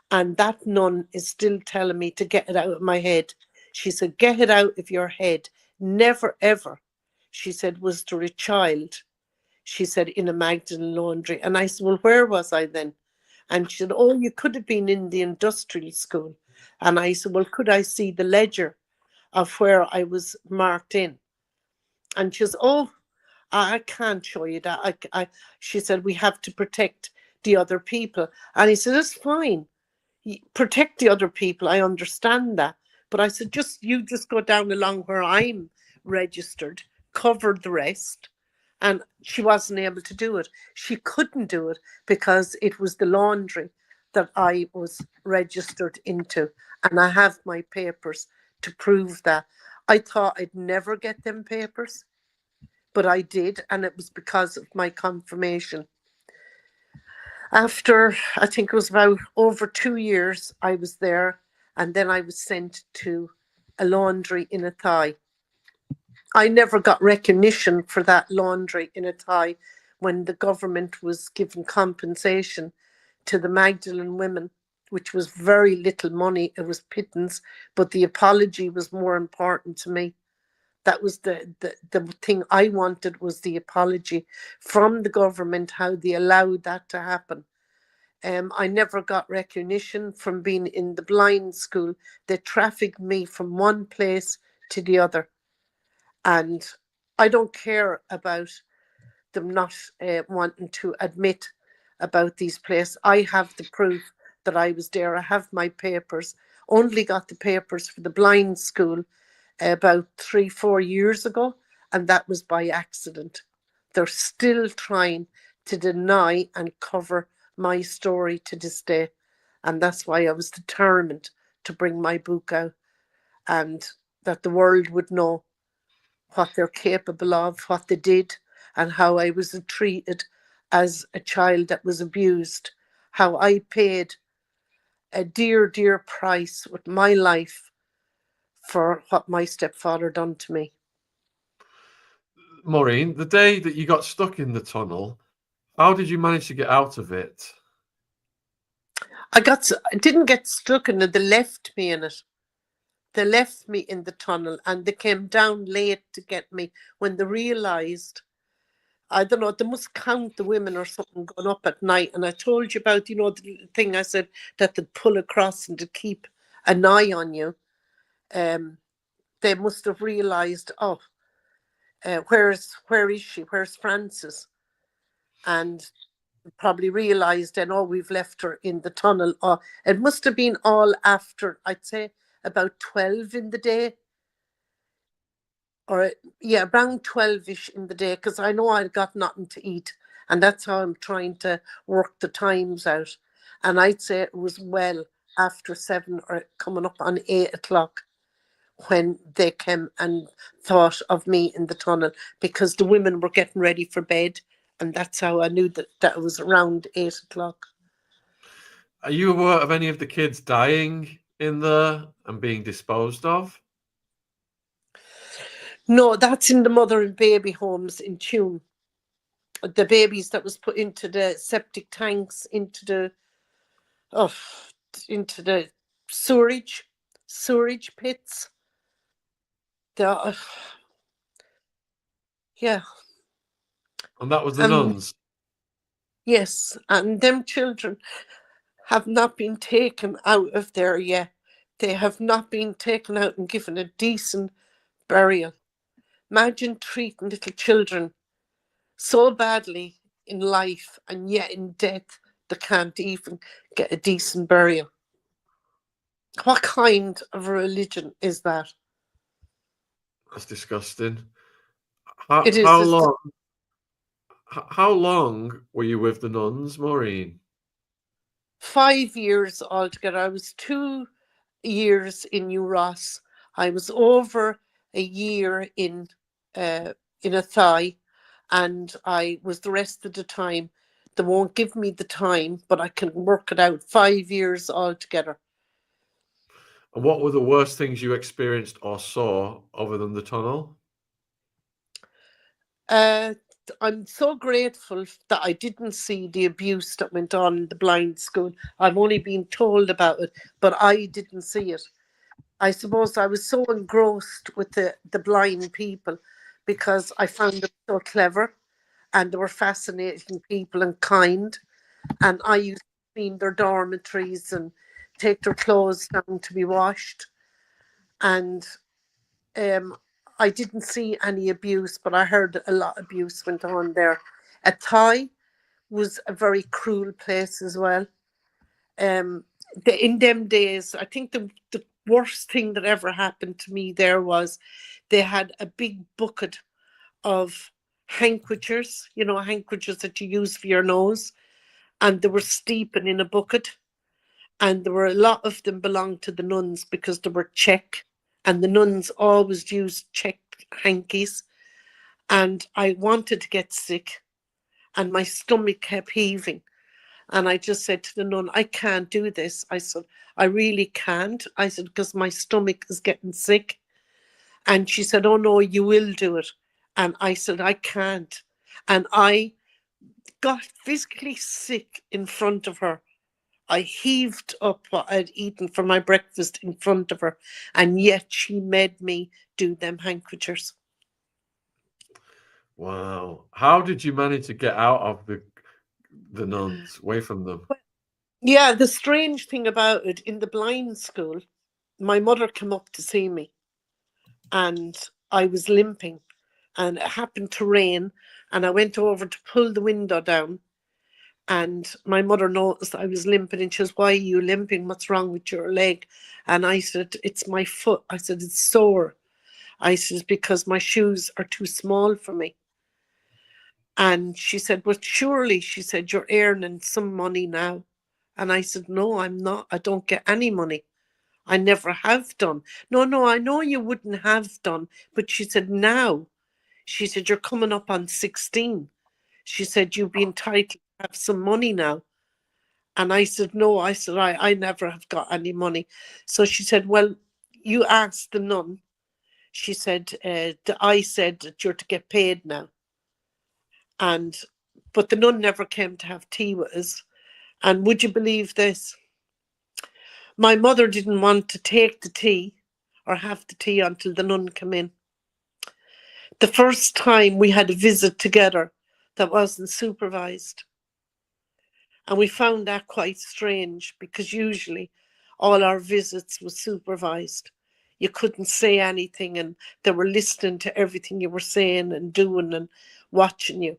And that nun is still telling me to get it out of my head. She said, "Get it out of your head. Never, ever," she said, "was there a child," she said, "in a Magdalene laundry." And I said, "Well, where was I then?" And she said, "Oh, you could have been in the industrial school." And I said, "Well, could I see the ledger of where I was marked in?" And she says, "Oh, I can't show you that." She said, "We have to protect the other people." And he said, "That's fine. Protect the other people. I understand that." But I said, you just go down along where I'm registered, cover the rest." And she wasn't able to do it. She couldn't do it because it was the laundry that I was registered into. And I have my papers to prove that. I thought I'd never get them papers, but I did. And it was because of my confirmation. After, I think it was about over 2 years, I was there. And then I was sent to a laundry in Athy. I never got recognition for that laundry in Athy when the government was giving compensation to the Magdalene women, which was very little money. It was pittance, but the apology was more important to me. That was the thing I wanted, was the apology from the government, how they allowed that to happen. I never got recognition from being in the blind school. They trafficked me from one place to the other. And I don't care about them not wanting to admit about these places. I have the proof that I was there. I have my papers. Only got the papers for the blind school about 3-4 years ago, and that was by accident. They're still trying to deny and cover my story to this day. And that's why I was determined to bring my book out, and that the world would know what they're capable of, what they did, and how I was treated as a child that was abused, how I paid a dear, dear price with my life for what my stepfather done to me. Maureen, the day that you got stuck in the tunnel, how did you manage to get out of it? I didn't get stuck in it. They left me in it. They left me in the tunnel, and they came down late to get me when they realised, I don't know, they must count the women or something going up at night. And I told you about, the thing I said, that they'd pull across and to keep an eye on you. They must have realised, where is she? Where's Frances? And probably realised then, we've left her in the tunnel. It must have been all after, I'd say, about 12 in the day. Or, yeah, around 12-ish in the day, because I know I'd got nothing to eat. And that's how I'm trying to work the times out. And I'd say it was well after 7 or coming up on 8 o'clock when they came and thought of me in the tunnel, because the women were getting ready for bed. And that's how I knew that it was around 8 o'clock. Are you aware of any of the kids dying in there and being disposed of? No, that's in the mother and baby homes in Tune. The babies that was put into the septic tanks, into the sewerage pits. Yeah. And that was the And nuns. yes, and them children have not been taken out of there yet. They have not been taken out and given a decent burial. Imagine treating little children so badly in life, and yet in death they can't even get a decent burial. What kind of a religion is that? That's disgusting. It How is. long? How long were you with the nuns, Maureen? 5 years altogether. I was 2 years in New Ross. I was over a year in Athy, and I was the rest of the time. They won't give me the time, but I can work it out. 5 years altogether. And what were the worst things you experienced or saw other than the tunnel? I'm so grateful that I didn't see the abuse that went on in the blind school. I've only been told about it, but I didn't see it. I suppose I was so engrossed with the blind people because I found them so clever, and they were fascinating people and kind. And I used to clean their dormitories and take their clothes down to be washed. And I didn't see any abuse, but I heard a lot of abuse went on there. Athy was a very cruel place as well. In them days, I think the worst thing that ever happened to me there was they had a big bucket of handkerchiefs, handkerchiefs that you use for your nose, and they were steeping in a bucket. And there were a lot of them belonged to the nuns because they were Czech, and the nuns always used Czech hankies. And I wanted to get sick, and my stomach kept heaving. And I just said to the nun, I can't do this. I said, I really can't. I said, because my stomach is getting sick. And she said, oh no, you will do it. And I said, I can't. And I got physically sick in front of her. I heaved up what I'd eaten for my breakfast in front of her. And yet she made me do them handkerchiefs. Wow. How did you manage to get out of the nuns, away from them? Yeah, the strange thing about it, in the blind school, my mother came up to see me, and I was limping, and it happened to rain, and I went over to pull the window down, and my mother noticed I was limping, and she says, why are you limping? What's wrong with your leg? And I said, it's my foot. I said, it's sore. I said, because my shoes are too small for me. And she said, well, surely, she said, you're earning some money now. And I said, no, I'm not. I don't get any money. I never have done. No, I know you wouldn't have done. But she said, now, she said, you're coming up on 16. She said, you'd be entitled to have some money now. And I said, no, I never have got any money. So she said, well, you asked the nun. She said, I said that you're to get paid now. But the nun never came to have tea with us. And would you believe this? My mother didn't want to take the tea or have the tea until the nun came in. The first time we had a visit together that wasn't supervised. And we found that quite strange because usually all our visits were supervised. You couldn't say anything, and they were listening to everything you were saying and doing and watching you.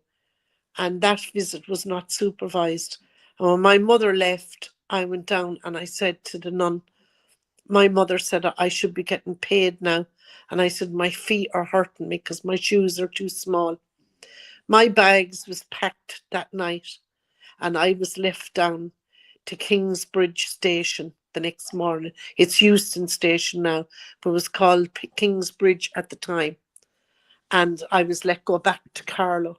And that visit was not supervised. And when my mother left, I went down and I said to the nun, my mother said I should be getting paid now. And I said, my feet are hurting me because my shoes are too small. My bags was packed that night, and I was left down to Kingsbridge Station the next morning. It's Euston Station now, but it was called Kingsbridge at the time. And I was let go back to Carlow.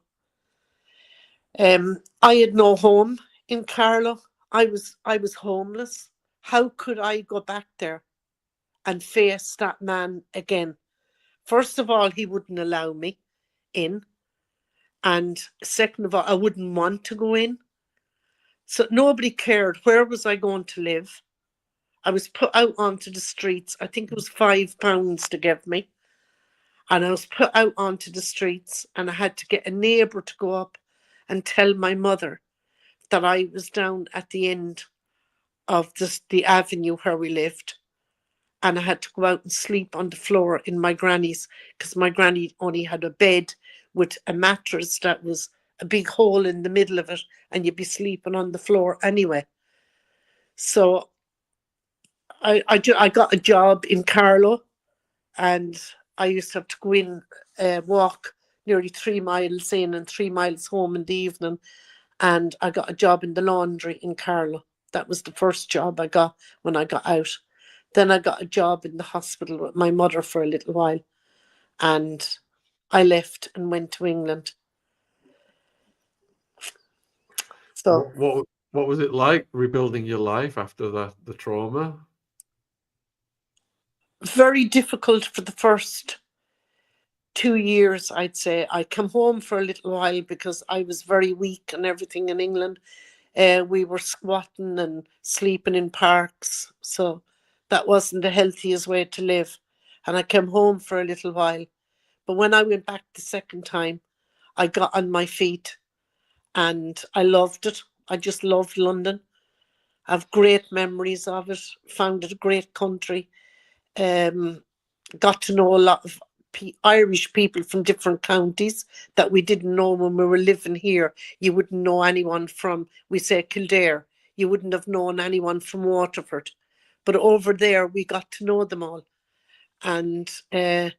I had no home in Carlow. I was homeless. How could I go back there and face that man again? First of all, he wouldn't allow me in. And second of all, I wouldn't want to go in. So nobody cared. Where was I going to live? I was put out onto the streets. I think it was £5 to give me. And I was put out onto the streets, and I had to get a neighbour to go up and tell my mother that I was down at the end of the avenue where we lived. And I had to go out and sleep on the floor in my granny's, because my granny only had a bed with a mattress that was a big hole in the middle of it, and you'd be sleeping on the floor anyway. So I got a job in Carlow, and I used to have to go in, walk nearly 3 miles in and 3 miles home in the evening. And I got a job in the laundry in Carlow. That was the first job I got when I got out. Then I got a job in the hospital with my mother for a little while. And I left and went to England. So What was it like rebuilding your life after the trauma? very difficult for the first 2 years, I'd say. I come home for a little while because I was very weak and everything in England. We were squatting and sleeping in parks, so that wasn't the healthiest way to live. And I came home for a little while. But when I went back the second time, I got on my feet and I loved it. I just loved London. I have great memories of it, found it a great country. Got to know a lot of Irish people from different counties that we didn't know when we were living here. You wouldn't know anyone from, we say, Kildare. You wouldn't have known anyone from Waterford. But over there, we got to know them all. And the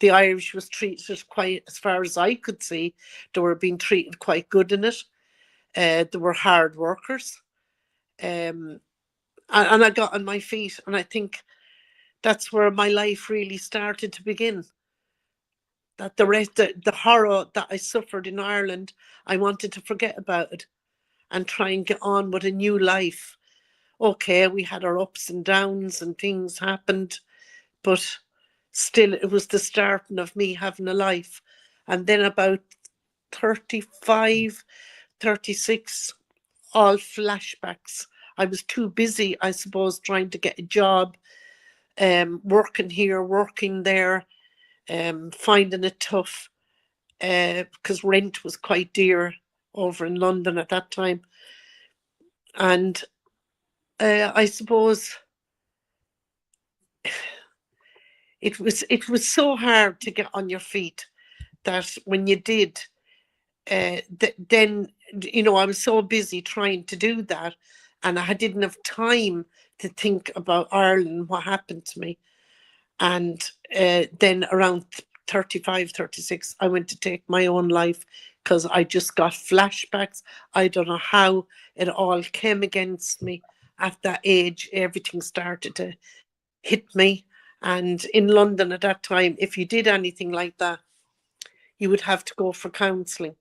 Irish was treated quite, as far as I could see, they were being treated quite good in it. They were hard workers. And I got on my feet, and I think that's where my life really started to begin. That the horror that I suffered in Ireland, I wanted to forget about it and try and get on with a new life. Okay, we had our ups and downs and things happened, but still it was the starting of me having a life. And then about 35, 36, all flashbacks. I was too busy, I suppose, trying to get a job, working here, working there, finding it tough because rent was quite dear over in London at that time. And I suppose it was so hard to get on your feet that when you did, then, you know, I was so busy trying to do that, and I didn't have time to think about Ireland, what happened to me. And then around 35, 36, I went to take my own life because I just got flashbacks. I don't know how it all came against me. At that age, everything started to hit me. And in London at that time, if you did anything like that, you would have to go for counselling.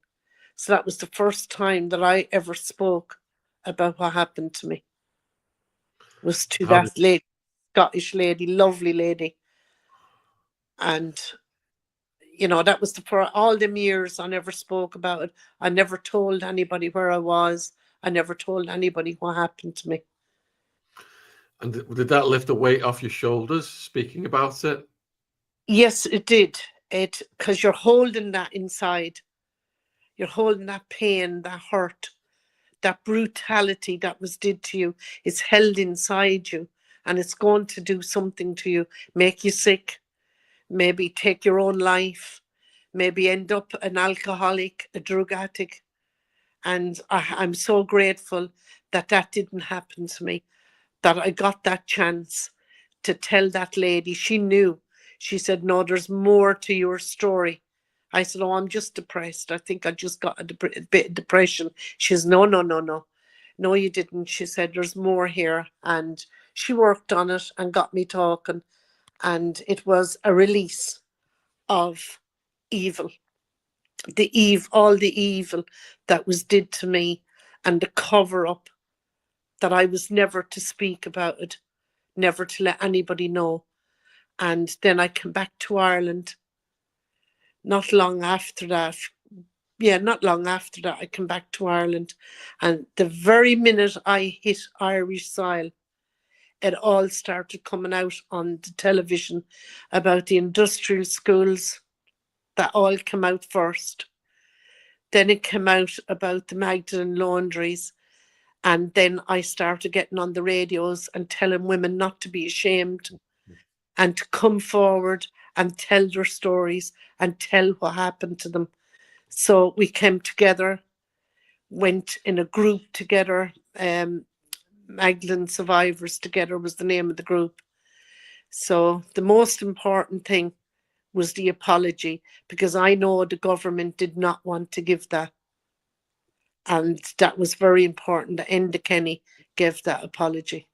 So that was the first time that I ever spoke about what happened to me. It was to How that lady, Scottish lady, lovely lady. And, you know, that was for all them years I never spoke about it. I never told anybody where I was. I never told anybody what happened to me. And did that lift the weight off your shoulders, speaking about it? Yes, it did. Because you're holding that inside. You're holding that pain, that hurt, that brutality that was did to you is held inside you, and it's going to do something to you, make you sick, maybe take your own life, maybe end up an alcoholic, a drug addict. And I'm so grateful that that didn't happen to me, that I got that chance to tell that lady. She knew. She said, no, there's more to your story. I said, oh, I'm just depressed. I think I just got a bit of depression. She says, no. No, you didn't. She said, there's more here. And she worked on it and got me talking. And it was a release of evil. All the evil that was did to me, and the cover up that I was never to speak about it, never to let anybody know. And then I came back to Ireland. Not long after that, I came back to Ireland. And the very minute I hit Irish soil, it all started coming out on the television about the industrial schools, that all came out first. Then it came out about the Magdalene Laundries. And then I started getting on the radios and telling women not to be ashamed and to come forward and tell their stories and tell what happened to them. So we came together, went in a group together. Magdalene Survivors Together was the name of the group. So the most important thing was the apology, because I know the government did not want to give that. And that was very important that Enda Kenny gave that apology.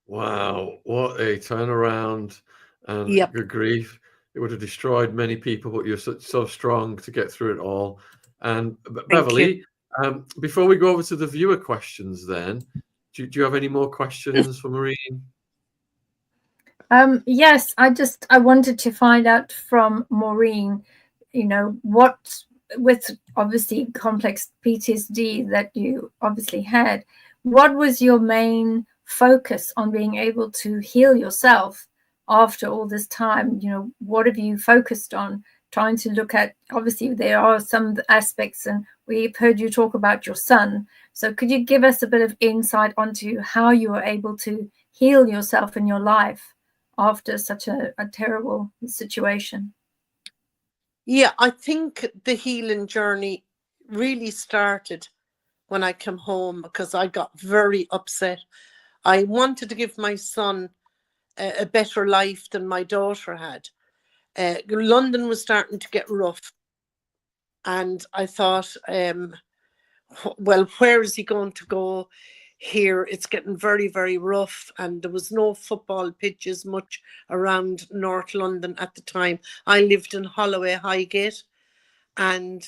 Wow, what a turnaround, and Yep. good grief. It would have destroyed many people, but you're so strong to get through it all. And Beverly, before we go over to the viewer questions then, do you have any more questions for Maureen? Yes, I wanted to find out from Maureen, what, with obviously complex PTSD that you obviously had, what was your main focus on being able to heal yourself after all this time? What have you focused on trying to look at? Obviously, there are some aspects, and we've heard you talk about your son. So could you give us a bit of insight onto how you were able to heal yourself in your life after such a terrible situation? Yeah, I think the healing journey really started when I came home, because I got very upset. I wanted to give my son a better life than my daughter had. London was starting to get rough. And I thought, well, where is he going to go? Here it's getting very, very rough, and there was no football pitches much around North London at the time. I lived in Holloway Highgate, and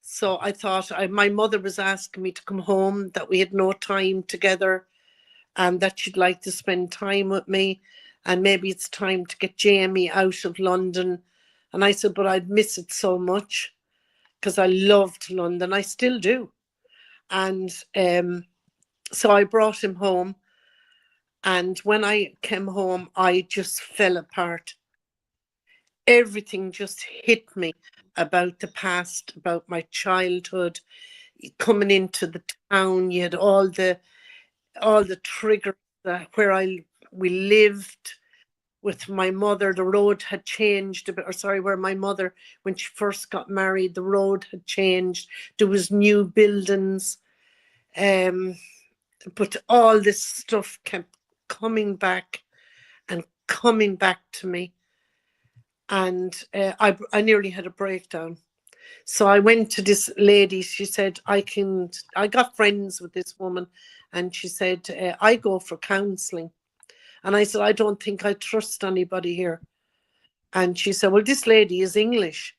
so I thought, my mother was asking me to come home, that we had no time together, and that she'd like to spend time with me, and maybe it's time to get Jamie out of London. And I said, but I'd miss it so much, because I loved London. I still do. And so I brought him home. And when I came home, I just fell apart. Everything just hit me about the past, about my childhood, coming into the town. You had all the triggers where we lived with my mother. The road had changed a bit, where my mother, when she first got married, the road had changed. There was new buildings. But all this stuff kept coming back and coming back to me. And I nearly had a breakdown. So I went to this lady. She said, I got friends with this woman. And she said, I go for counselling. And I said, I don't think I trust anybody here. And she said, well, this lady is English.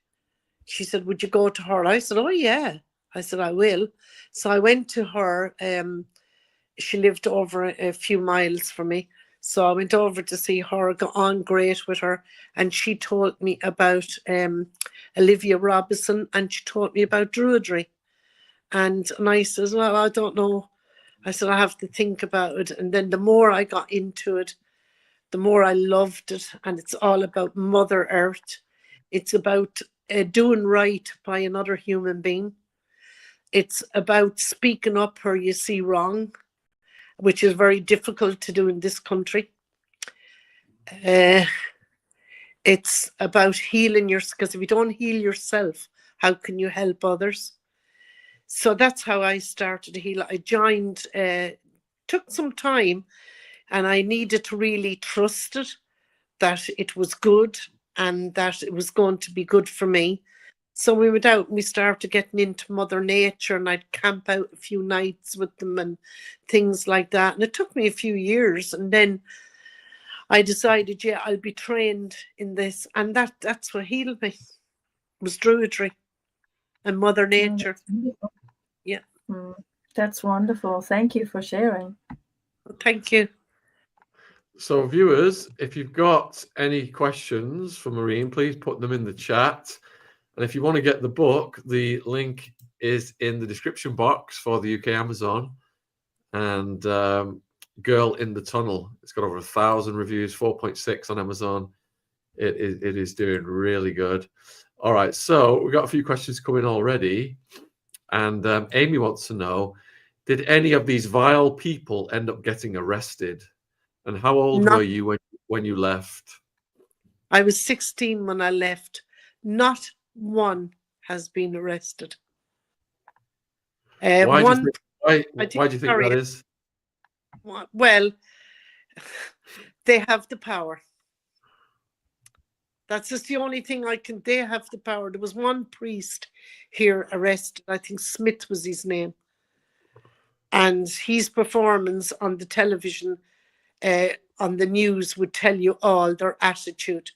She said, would you go to her? I said, oh, yeah. I said, I will. So I went to her. She lived over a few miles from me. So I went over to see her, got on great with her. And she told me about Olivia Robinson, and she told me about Druidry. And I said, well, I don't know. I said, I have to think about it. And then the more I got into it, the more I loved it. And it's all about Mother Earth. It's about doing right by another human being. It's about speaking up where you see wrong, which is very difficult to do in this country. It's about healing yourself, because if you don't heal yourself, how can you help others? So that's how I started to heal. I joined, took some time, and I needed to really trust it, that it was good and that it was going to be good for me. So we went out and we started getting into Mother Nature, and I'd camp out a few nights with them and things like that. And it took me a few years, and then I decided, yeah, I'll be trained in this. And that's what healed me, was Druidry and Mother Nature. Yeah. That's wonderful. Thank you for sharing. Thank you. So viewers, if you've got any questions for Maureen, please put them in the chat. And if you want to get the book, the link is in the description box for the UK Amazon. And Girl in the Tunnel, it's got over 1,000 reviews, 4.6 on Amazon. It is doing really good. All right, so we've got a few questions coming already. And Amy wants to know, did any of these vile people end up getting arrested? And how old were you when you left? I was 16 when I left. Not one has been arrested. Why do you think that is? Well, they have the power. That's just the only thing they have the power. There was one priest here arrested, I think Smith was his name. And his performance on the television, on the news, would tell you all their attitude.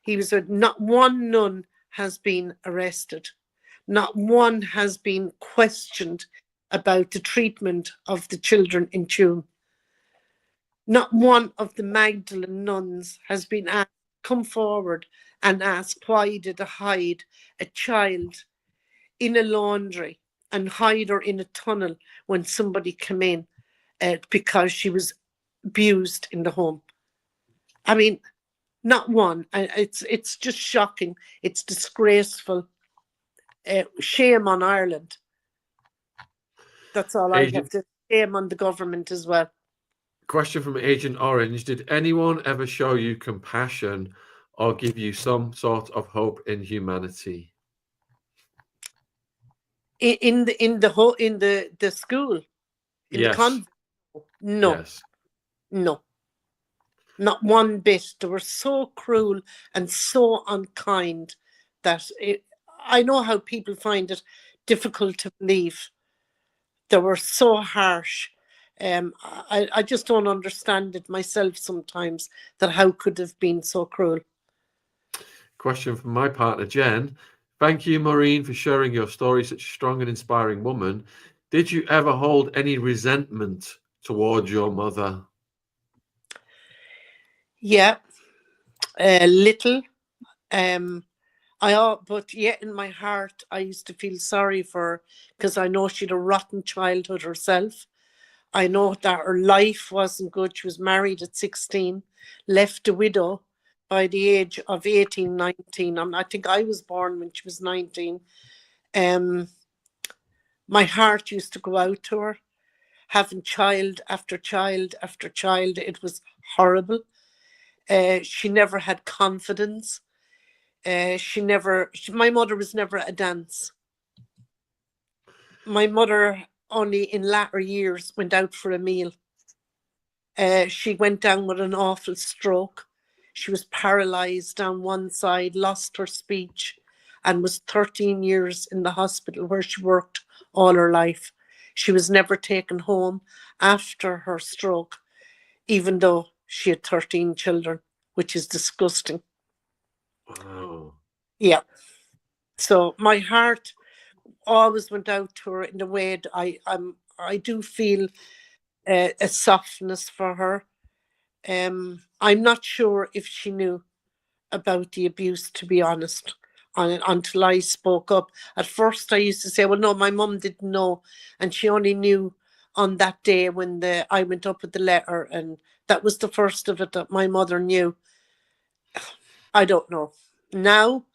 Not one nun has been arrested. Not one has been questioned about the treatment of the children in Tuam. Not one of the Magdalene nuns has been asked, come forward and ask, why did I hide a child in a laundry and hide her in a tunnel when somebody came in because she was abused in the home? I mean, not one. It's just shocking. It's disgraceful. Shame on Ireland. That's all I have to say. Shame on the government as well. Question from Agent Orange. Did anyone ever show you compassion or give you some sort of hope in humanity? In the school? In the convent? No. Yes. No. Not one bit. They were so cruel and so unkind that I know how people find it difficult to believe. They were so harsh. I just don't understand it myself sometimes, that how could have been so cruel. Question from my partner, Jen. Thank you, Maureen, for sharing your story, such a strong and inspiring woman. Did you ever hold any resentment towards your mother? Yeah, little. But yet in my heart, I used to feel sorry for her, because I know she'd a rotten childhood herself. I know that her life wasn't good. She was married at 16, left a widow by the age of 18, 19. I think I was born when she was 19. My heart used to go out to her, having child after child after child. It was horrible. She never had confidence. My mother was never at a dance. My mother only in latter years went out for a meal. She went down with an awful stroke. She was paralysed down one side, lost her speech, and was 13 years in the hospital where she worked all her life. She was never taken home after her stroke, even though she had 13 children, which is disgusting. Wow. Yeah. So my heart always went out to her in the way that I do feel a softness for her. I'm not sure if she knew about the abuse, to be honest, until I spoke up. At first I used to say, well, no, my mum didn't know, and she only knew on that day when I went up with the letter, and that was the first of it that my mother knew. I don't know. Now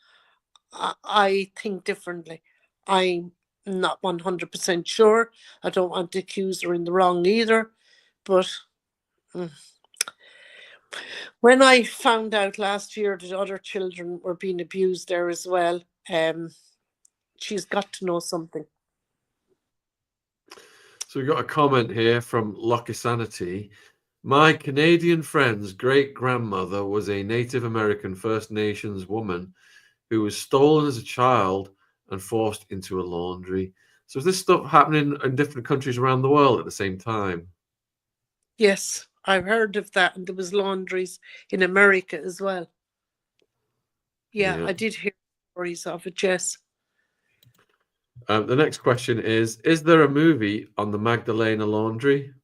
I think differently. I'm not 100% sure. I don't want to accuse her in the wrong either, but when I found out last year that other children were being abused there as well, she's got to know something. So we've got a comment here from Lucky Sanity. My Canadian friend's great-grandmother was a Native American First Nations woman who was stolen as a child and forced into a laundry. So is this stuff happening in different countries around the world at the same time? Yes, I've heard of that, and there was laundries in America as well. Yeah. I did hear stories of it, yes. The next question is there a movie on the Magdalene laundry?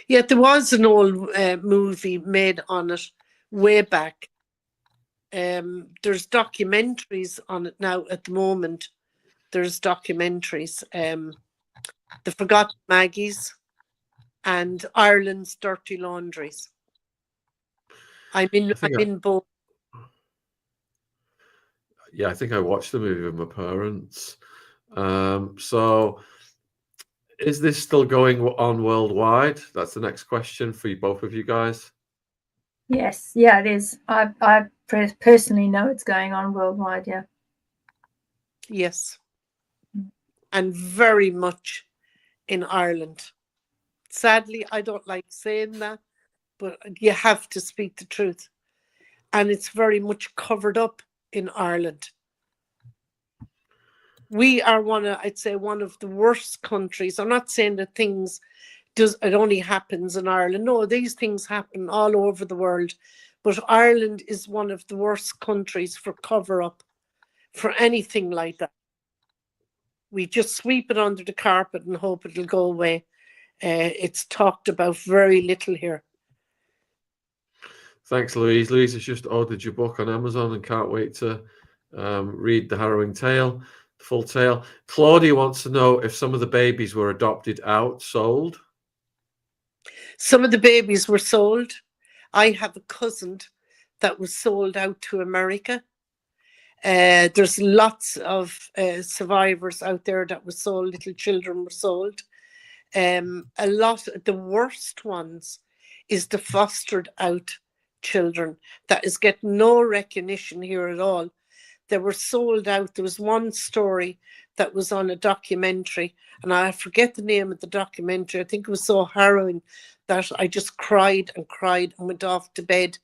Yeah, there was an old movie made on it way back. There's documentaries on it now at the moment. There's documentaries. The Forgotten Maggies and Ireland's Dirty Laundries. I'm in both. yeah, I think I watched the movie with my parents. So is this still going on worldwide? That's the next question for you, both of you guys. Yes, yeah, it is. I personally know it's going on worldwide. Yeah. Yes. And very much in Ireland. Sadly, I don't like saying that, but you have to speak the truth. And it's very much covered up in Ireland. We are I'd say one of the worst countries. I'm not saying that it only happens in Ireland. No, these things happen all over the world. But Ireland is one of the worst countries for cover up, for anything like that. We just sweep it under the carpet and hope it'll go away. It's talked about very little here. Thanks, Louise. Louise has just ordered your book on Amazon and can't wait to read the harrowing tale, the full tale. Claudia wants to know if some of the babies were adopted out, sold. Some of the babies were sold. I have a cousin that was sold out to America. There's lots of survivors out there that were sold. Little children were sold. A lot of the worst ones is the fostered out children that is getting no recognition here at all. They were sold out. There was one story that was on a documentary, and I forget the name of the documentary. I think it was so harrowing that I just cried and cried and went off to bed.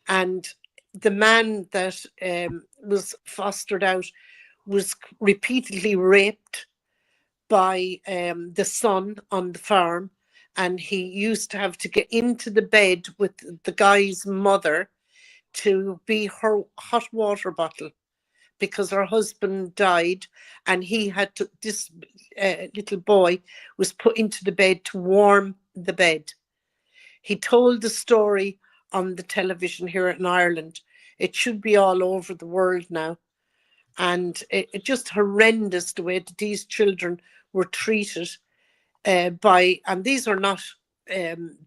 And the man that was fostered out was repeatedly raped by the son on the farm, and he used to have to get into the bed with the guy's mother to be her hot water bottle because her husband died, and he had to, this little boy was put into the bed to warm the bed. He told the story on the television here in Ireland. It should be all over the world now. And it just horrendous the way that these children were treated and these are not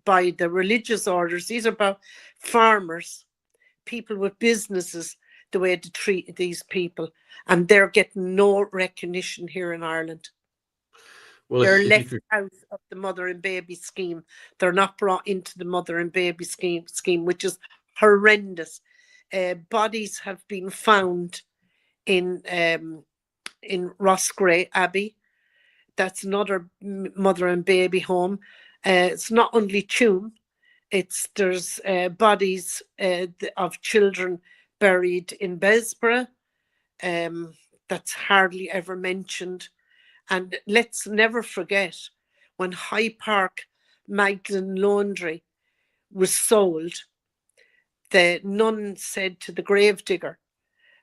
by the religious orders, these are by farmers, people with businesses, the way to treat these people. And they're getting no recognition here in Ireland. Well, they're left out of the mother and baby scheme. They're not brought into the mother and baby scheme, which is horrendous. Bodies have been found in Roscrea Abbey. That's another mother and baby home. It's not only Tuam. There's bodies of children buried in Besborough. That's hardly ever mentioned. And let's never forget when High Park Magdalene Laundry was sold, the nun said to the gravedigger,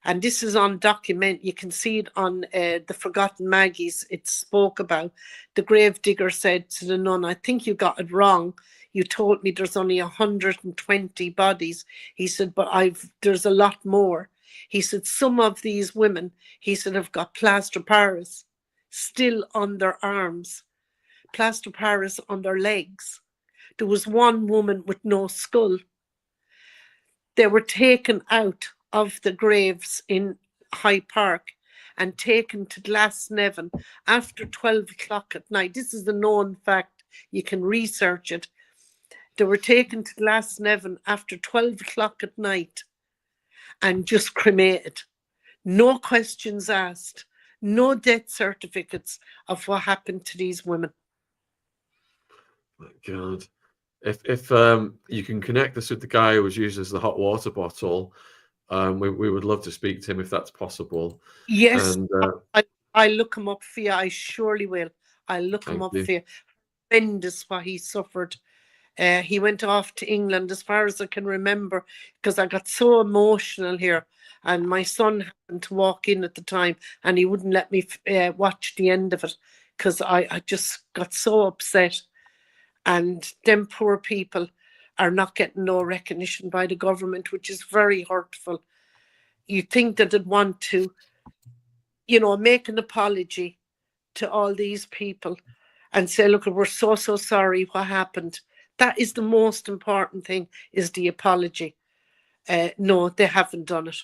and this is on document, you can see it on the Forgotten Maggies, it spoke about, the gravedigger said to the nun, I think you got it wrong. You told me there's only 120 bodies. He said, but there's a lot more. He said, some of these women, he said, have got plaster Paris still on their arms, plaster Paris on their legs. There was one woman with no skull. They were taken out of the graves in High Park and taken to Glasnevin after 12 o'clock at night. This is a known fact. You can research it. They were taken to Glasnevin after 12 o'clock at night and just cremated. No questions asked. No death certificates of what happened to these women. My God. If you can connect us with the guy who was used as the hot water bottle, we would love to speak to him if that's possible. Yes, and, I'll look him up for you. I surely will. I'll look him up for you. Horrendous what he suffered. He went off to England, as far as I can remember, because I got so emotional here. And my son happened to walk in at the time, and he wouldn't let me watch the end of it because I just got so upset. And them poor people are not getting no recognition by the government, which is very hurtful. You think that they'd want to, make an apology to all these people and say, look, we're so sorry what happened. That is the most important thing, is the apology. No, they haven't done it.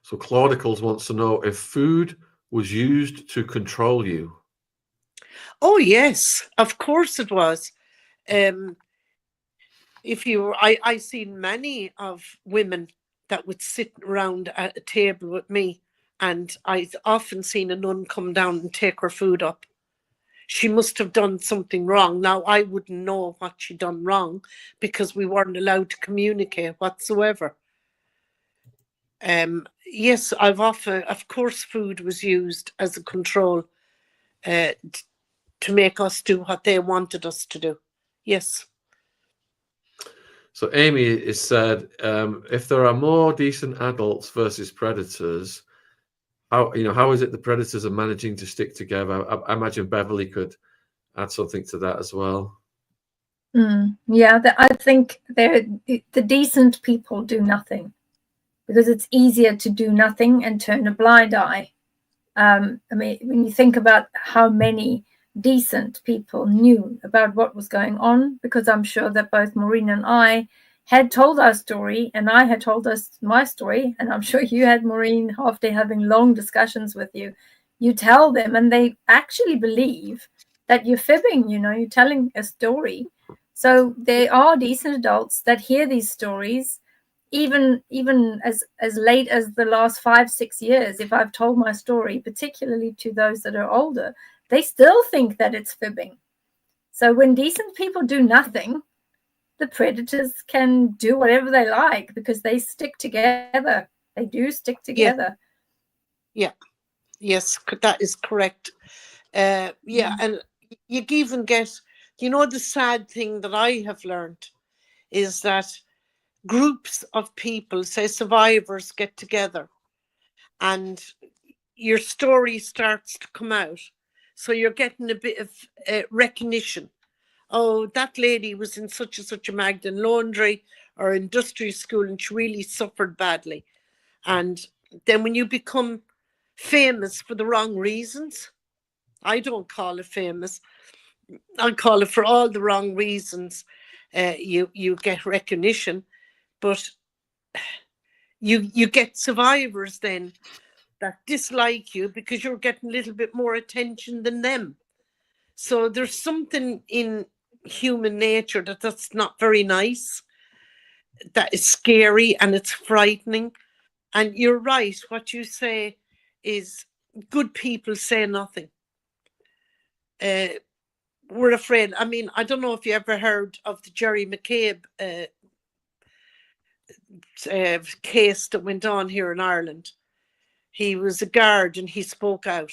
So Claudicles wants to know if food was used to control you. Oh yes, of course it was. I seen many of women that would sit around at a table with me, and I've often seen a nun come down and take her food up. She must have done something wrong. Now, I wouldn't know what she'd done wrong because we weren't allowed to communicate whatsoever. Yes, of course, food was used as a control to make us do what they wanted us to do. Yes. So Amy is said, if there are more decent adults versus predators, how is it the predators are managing to stick together? I imagine Beverly could add something to that as well. Yeah, I think the decent people do nothing because it's easier to do nothing and turn a blind eye. I mean, when you think about how many decent people knew about what was going on, because I'm sure that both Maureen and I had told our story, and I had told us my story, and I'm sure you had, Maureen, after having long discussions with you, you tell them, and they actually believe that you're fibbing, you're telling a story. So there are decent adults that hear these stories, even as late as the last 5-6 years. If I've told my story, particularly to those that are older, they still think that it's fibbing. So when decent people do nothing, the predators can do whatever they like because they stick together. They do stick together. Yeah. Yes, that is correct. And you even get, the sad thing that I have learned is that groups of people, say survivors, get together and your story starts to come out. So you're getting a bit of recognition. Oh, that lady was in such and such a Magdalene laundry or industrial school and she really suffered badly. And then when you become famous for the wrong reasons, I don't call it famous, I call it for all the wrong reasons, you get recognition, but you get survivors then that dislike you because you're getting a little bit more attention than them. So there's something in human nature that's not very nice, that is scary and it's frightening. And you're right, what you say is good people say nothing. We're afraid. I mean, I don't know if you ever heard of the Jerry McCabe case that went on here in Ireland. He was a guard and he spoke out,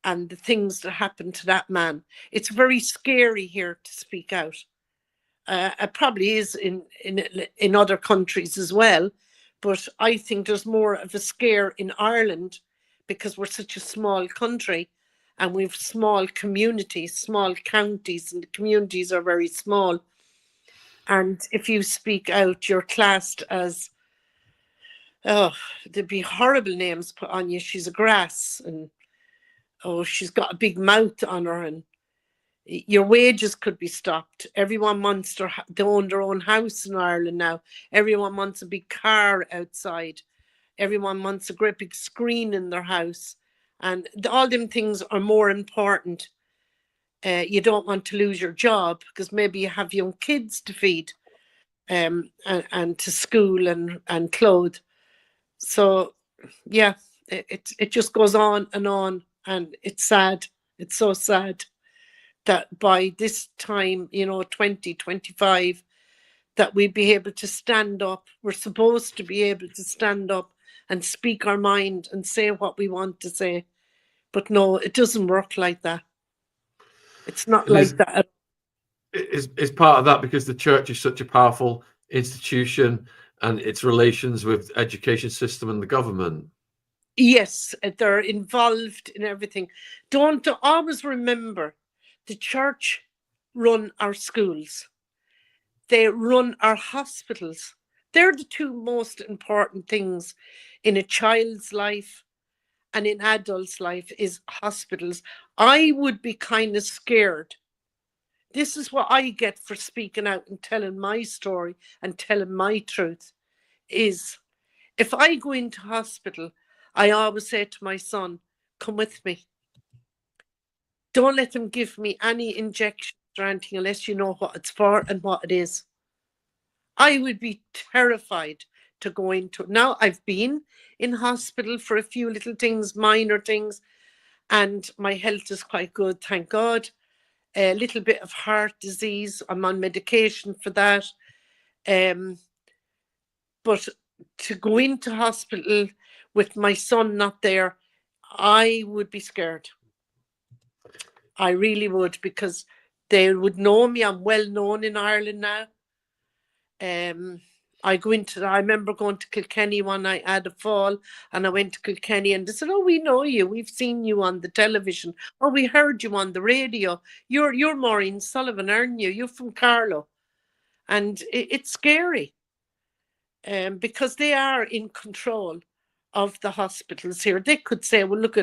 and the things that happened to that man. It's very scary here to speak out. It probably is in other countries as well, but I think there's more of a scare in Ireland because we're such a small country and we've small communities, small counties, and the communities are very small. And if you speak out, you're classed as, oh, there'd be horrible names put on you. She's a grass, and oh, she's got a big mouth on her, and your wages could be stopped. Everyone wants to own their own house in Ireland now. Everyone wants a big car outside. Everyone wants a great big screen in their house. And all them things are more important. You don't want to lose your job because maybe you have young kids to feed and to school and clothe. So, yeah, it just goes on, and it's sad. It's so sad that by this time, 2025, that we be able to stand up. We're supposed to be able to stand up and speak our mind and say what we want to say. But no, it doesn't work like that. It's not like that. Is part of that because the church is such a powerful institution and its relations with the education system and the government? Yes, they're involved in everything. Don't always remember, the church run our schools. They run our hospitals. They're the two most important things in a child's life and in adult's life, is hospitals. I would be kind of scared. This is what I get for speaking out and telling my story and telling my truth, is If I go into hospital, I always say to my son, come with me. Don't let them give me any injections or anything unless you know what it's for and what it is. I would be terrified to go into it. Now, I've been in hospital for a few little things, minor things, and my health is quite good, thank God. A little bit of heart disease. I'm on medication for that. But to go into hospital with my son not there, I would be scared. I really would, because they would know me. I'm well known in Ireland now. I remember going to Kilkenny one night. I had a fall and I went to Kilkenny and they said, oh, we know you. We've seen you on the television. Oh, we heard you on the radio. You're Maureen Sullivan, aren't you? You're from Carlow. And it's scary because they are in control of the hospitals here. They could say, well, look,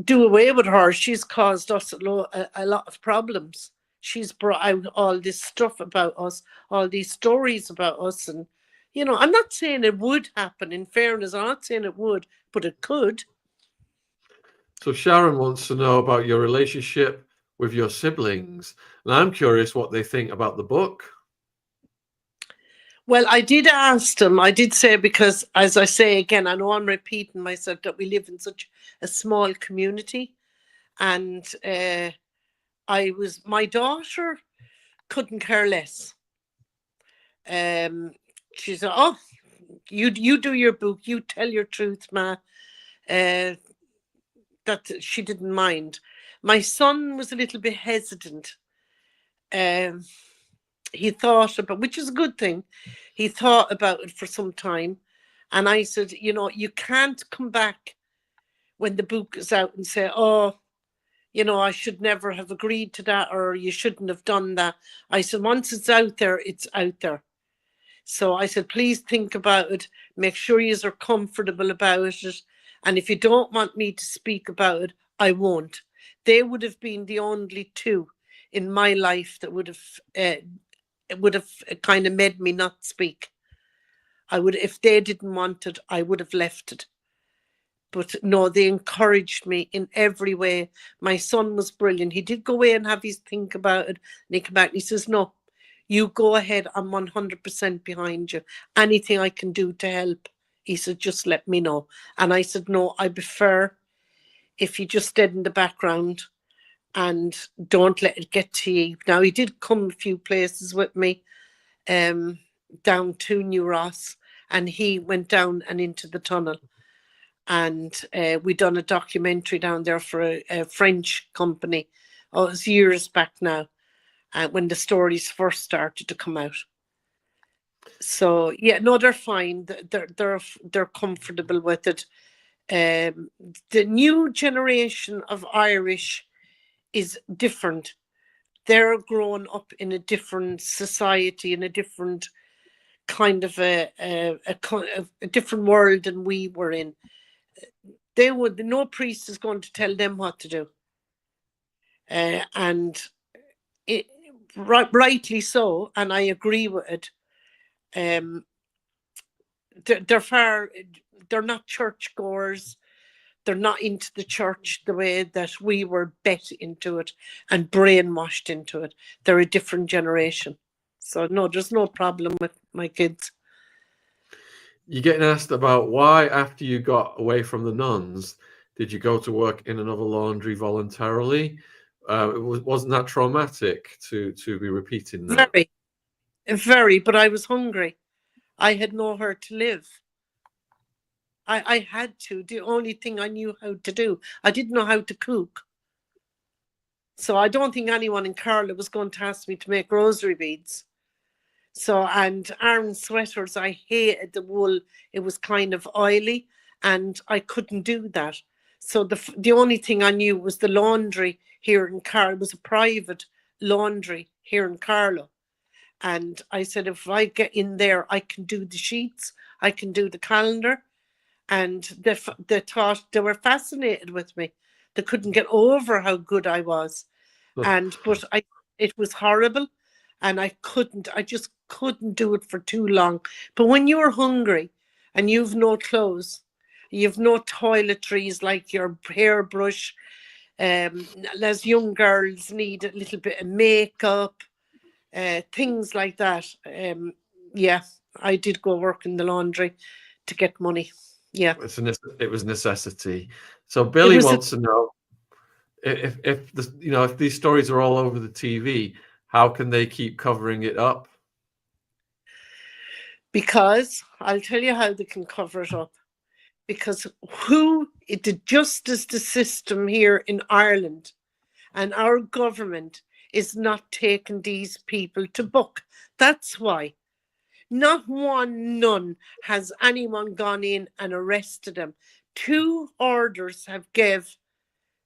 do away with her. She's caused us a lot of problems. She's brought out all this stuff about us, all these stories about us. And, you know, I'm not saying it would happen, in fairness. I'm not saying it would, but it could. So Sharon wants to know about your relationship with your siblings. And I'm curious what they think about the book. Well, I did ask them. I did say, because as I say again, I know I'm repeating myself, that we live in such a small community. And my daughter couldn't care less. She said, oh, you do your book, you tell your truth, Ma. That she didn't mind. My son was a little bit hesitant. He thought about, which is a good thing, he thought about it for some time. And I said, you know, you can't come back when the book is out and say, oh, you know, I should never have agreed to that, or you shouldn't have done that. I said, once it's out there, it's out there. So I said, please think about it. Make sure you are comfortable about it. And if you don't want me to speak about it, I won't. They would have been the only two in my life that would have kind of made me not speak. If they didn't want it, I would have left it. But no, they encouraged me in every way. My son was brilliant. He did go away and have his think about it. And he came back and he says, no, you go ahead. I'm 100% behind you. Anything I can do to help, he said, just let me know. And I said, no, I prefer if you just stayed in the background and don't let it get to you. Now, he did come a few places with me, down to New Ross, and he went down and into the tunnel. And we done a documentary down there for a French company. Oh, it was years back now, when the stories first started to come out. So yeah, no, they're fine. They're comfortable with it. The new generation of Irish is different. They're grown up in a different society, in a different kind of a different world than we were in. No priest is going to tell them what to do, and it rightly so, and I agree with it. They're not churchgoers. They're not into the church the way that we were bet into it and brainwashed into it. They're a different generation. So no, there's no problem with my kids. You're getting asked about why, after you got away from the nuns, did you go to work in another laundry voluntarily? Wasn't that traumatic to be repeating that? Very, but I was hungry. I had nowhere to live. I had to. The only thing I knew how to do. I didn't know how to cook. So I don't think anyone in Carlow was going to ask me to make rosary beads. So, and iron sweaters, I hated the wool. It was kind of oily and I couldn't do that. So the only thing I knew was the laundry here in Carlow. It was a private laundry here in Carlow. And I said, if I get in there, I can do the sheets, I can do the calendar. And they thought, they were fascinated with me. They couldn't get over how good I was. But it was horrible. And I just couldn't do it for too long. But when you're hungry and you've no clothes, you've no toiletries like your hairbrush. As young girls need a little bit of makeup, things like that. Yeah, I did go work in the laundry to get money. Yeah, it was necessity. So Billy was wants to know if the, if these stories are all over the TV, how can they keep covering it up? Because I'll tell you how they can cover it up. Because the justice system here in Ireland and our government is not taking these people to book. That's why. Not one nun has anyone gone in and arrested them. 2 orders have gave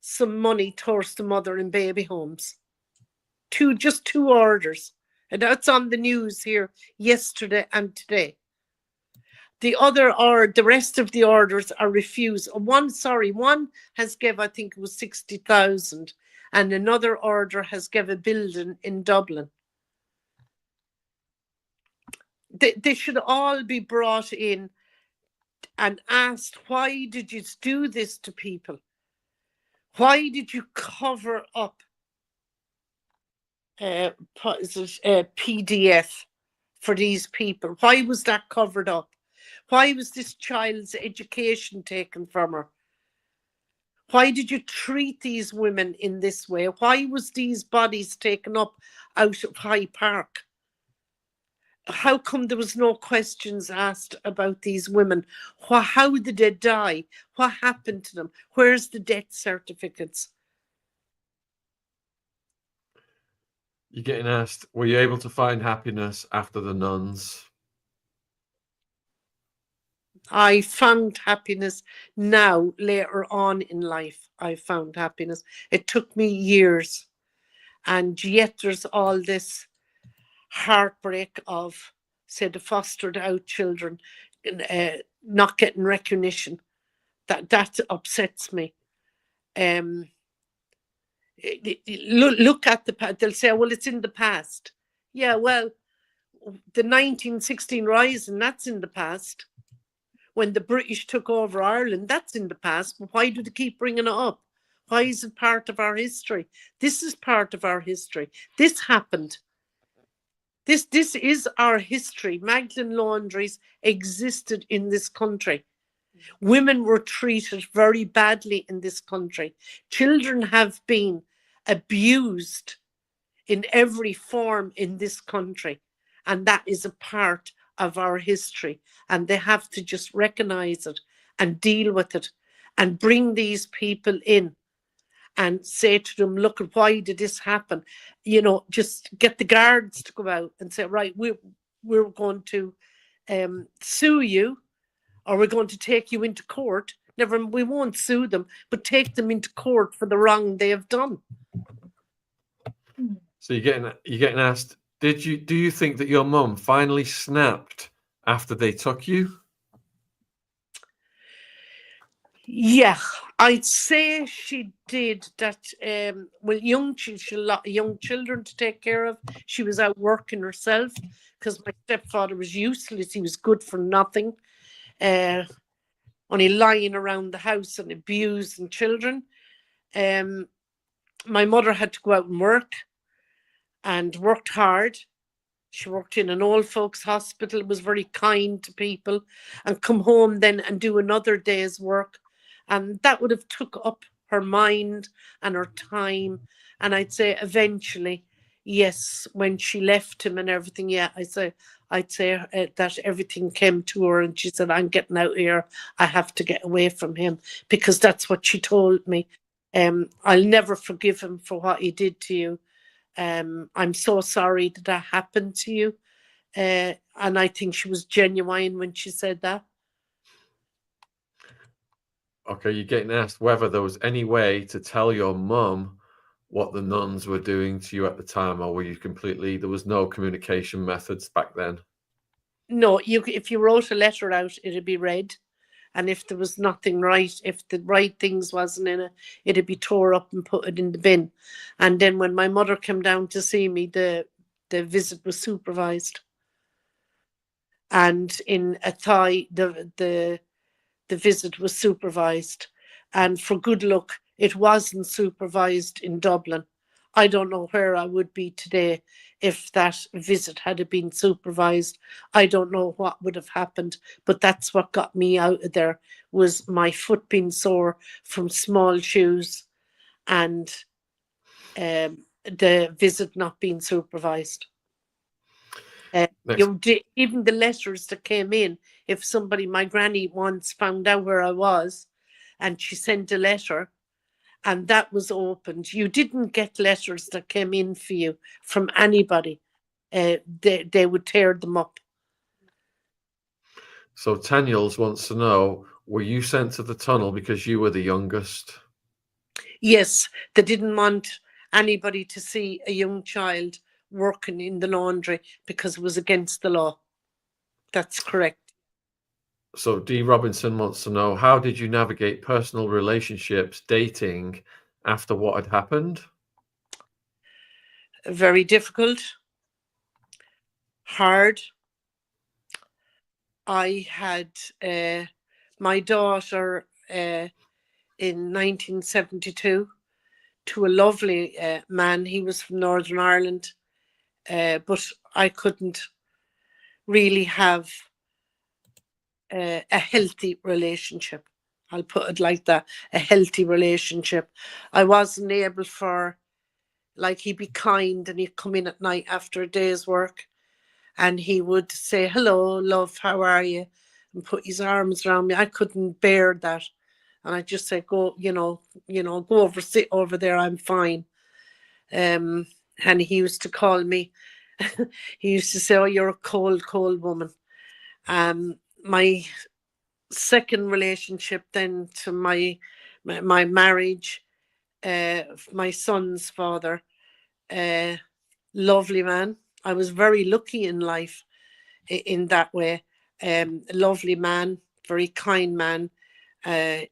some money towards the mother and baby homes. Just 2 orders. And that's on the news here yesterday and today. The rest of the orders are refused. One has given, I think it was 60,000, and another order has given a building in Dublin. They should all be brought in and asked, why did you do this to people? Why did you cover up PDF for these people? Why was that covered up? Why was this child's education taken from her? Why did you treat these women in this way? Why was these bodies taken up out of Hyde Park? How come there was no questions asked about these women? How did they die? What happened to them? Where's the death certificates? You're getting asked, were you able to find happiness after the nuns? I found happiness now, later on in life. I found happiness. It took me years. And yet there's all this heartbreak of, say, the fostered out children not getting recognition. That upsets me. Look at the past. They'll say, well, it's in the past. Yeah, well, the 1916 Rising, that's in the past. When the British took over Ireland, that's in the past. But why do they keep bringing it up? Why is it part of our history? This is part of our history. This happened. This is our history. Magdalene Laundries existed in this country. Women were treated very badly in this country. Children have been abused in every form in this country. And that is a part of our history. And they have to just recognize it and deal with it and bring these people in and say to them, look, why did this happen? Just get the guards to go out and say, right, we're going to sue you, or we're going to take you into court. We won't sue them, but take them into court for the wrong they have done. So you're getting asked, do you think that your mum finally snapped after they took you? Yeah, I'd say she did that. Young children to take care of. She was out working herself because my stepfather was useless. He was good for nothing, only lying around the house and abusing children. My mother had to go out and work, and worked hard. She worked in an old folks hospital, was very kind to people, and come home then and do another day's work. And that would have took up her mind and her time. And I'd say eventually, yes, when she left him and everything, yeah, I'd say that everything came to her and she said, I'm getting out here. I have to get away from him, because that's what she told me. I'll never forgive him for what he did to you. I'm so sorry that happened to you. And I think she was genuine when she said that. Okay, you're getting asked whether there was any way to tell your mum what the nuns were doing to you at the time, or were you there was no communication methods back then? No, if you wrote a letter out, it'd be read. And if there was nothing right, if the right things wasn't in it, it'd be tore up and put it in the bin. And then when my mother came down to see me, the visit was supervised. and in Athy, the visit was supervised. And for good luck, it wasn't supervised in Dublin. I don't know where I would be today if that visit had been supervised. I don't know what would have happened, but that's what got me out of there, was my foot being sore from small shoes and the visit not being supervised. Even the letters that came in, if somebody, my granny once found out where I was and she sent a letter and that was opened, you didn't get letters that came in for you from anybody. They would tear them up. So Taniels wants to know, were you sent to the tunnel because you were the youngest? Yes, they didn't want anybody to see a young child working in the laundry because it was against the law. That's correct. So D. Robinson wants to know, how did you navigate personal relationships, dating after what had happened? Very difficult, hard. I had my daughter in 1972 to a lovely man. He was from Northern Ireland, but I couldn't really have a healthy relationship. I'll put it like that, a healthy relationship. I wasn't able for, like, he'd be kind and he'd come in at night after a day's work and he would say, hello, love, how are you? And put his arms around me. I couldn't bear that. And I just said, go, go over, sit over there, I'm fine. And he used to call me, he used to say, oh, you're a cold, cold woman. My second relationship then to my marriage, my son's father, lovely man. I was very lucky in life in that way. Lovely man, very kind man.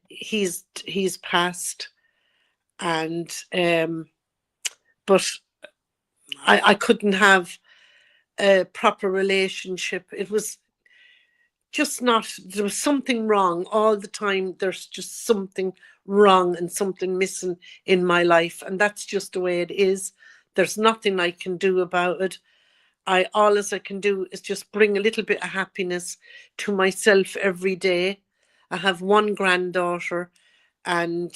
He's passed, and but I couldn't have a proper relationship. It was just not, there was something wrong all the time. There's just something wrong and something missing in my life, and that's just the way it is. There's nothing I can do about it. All I can do is just bring a little bit of happiness to myself every day. I have one granddaughter, and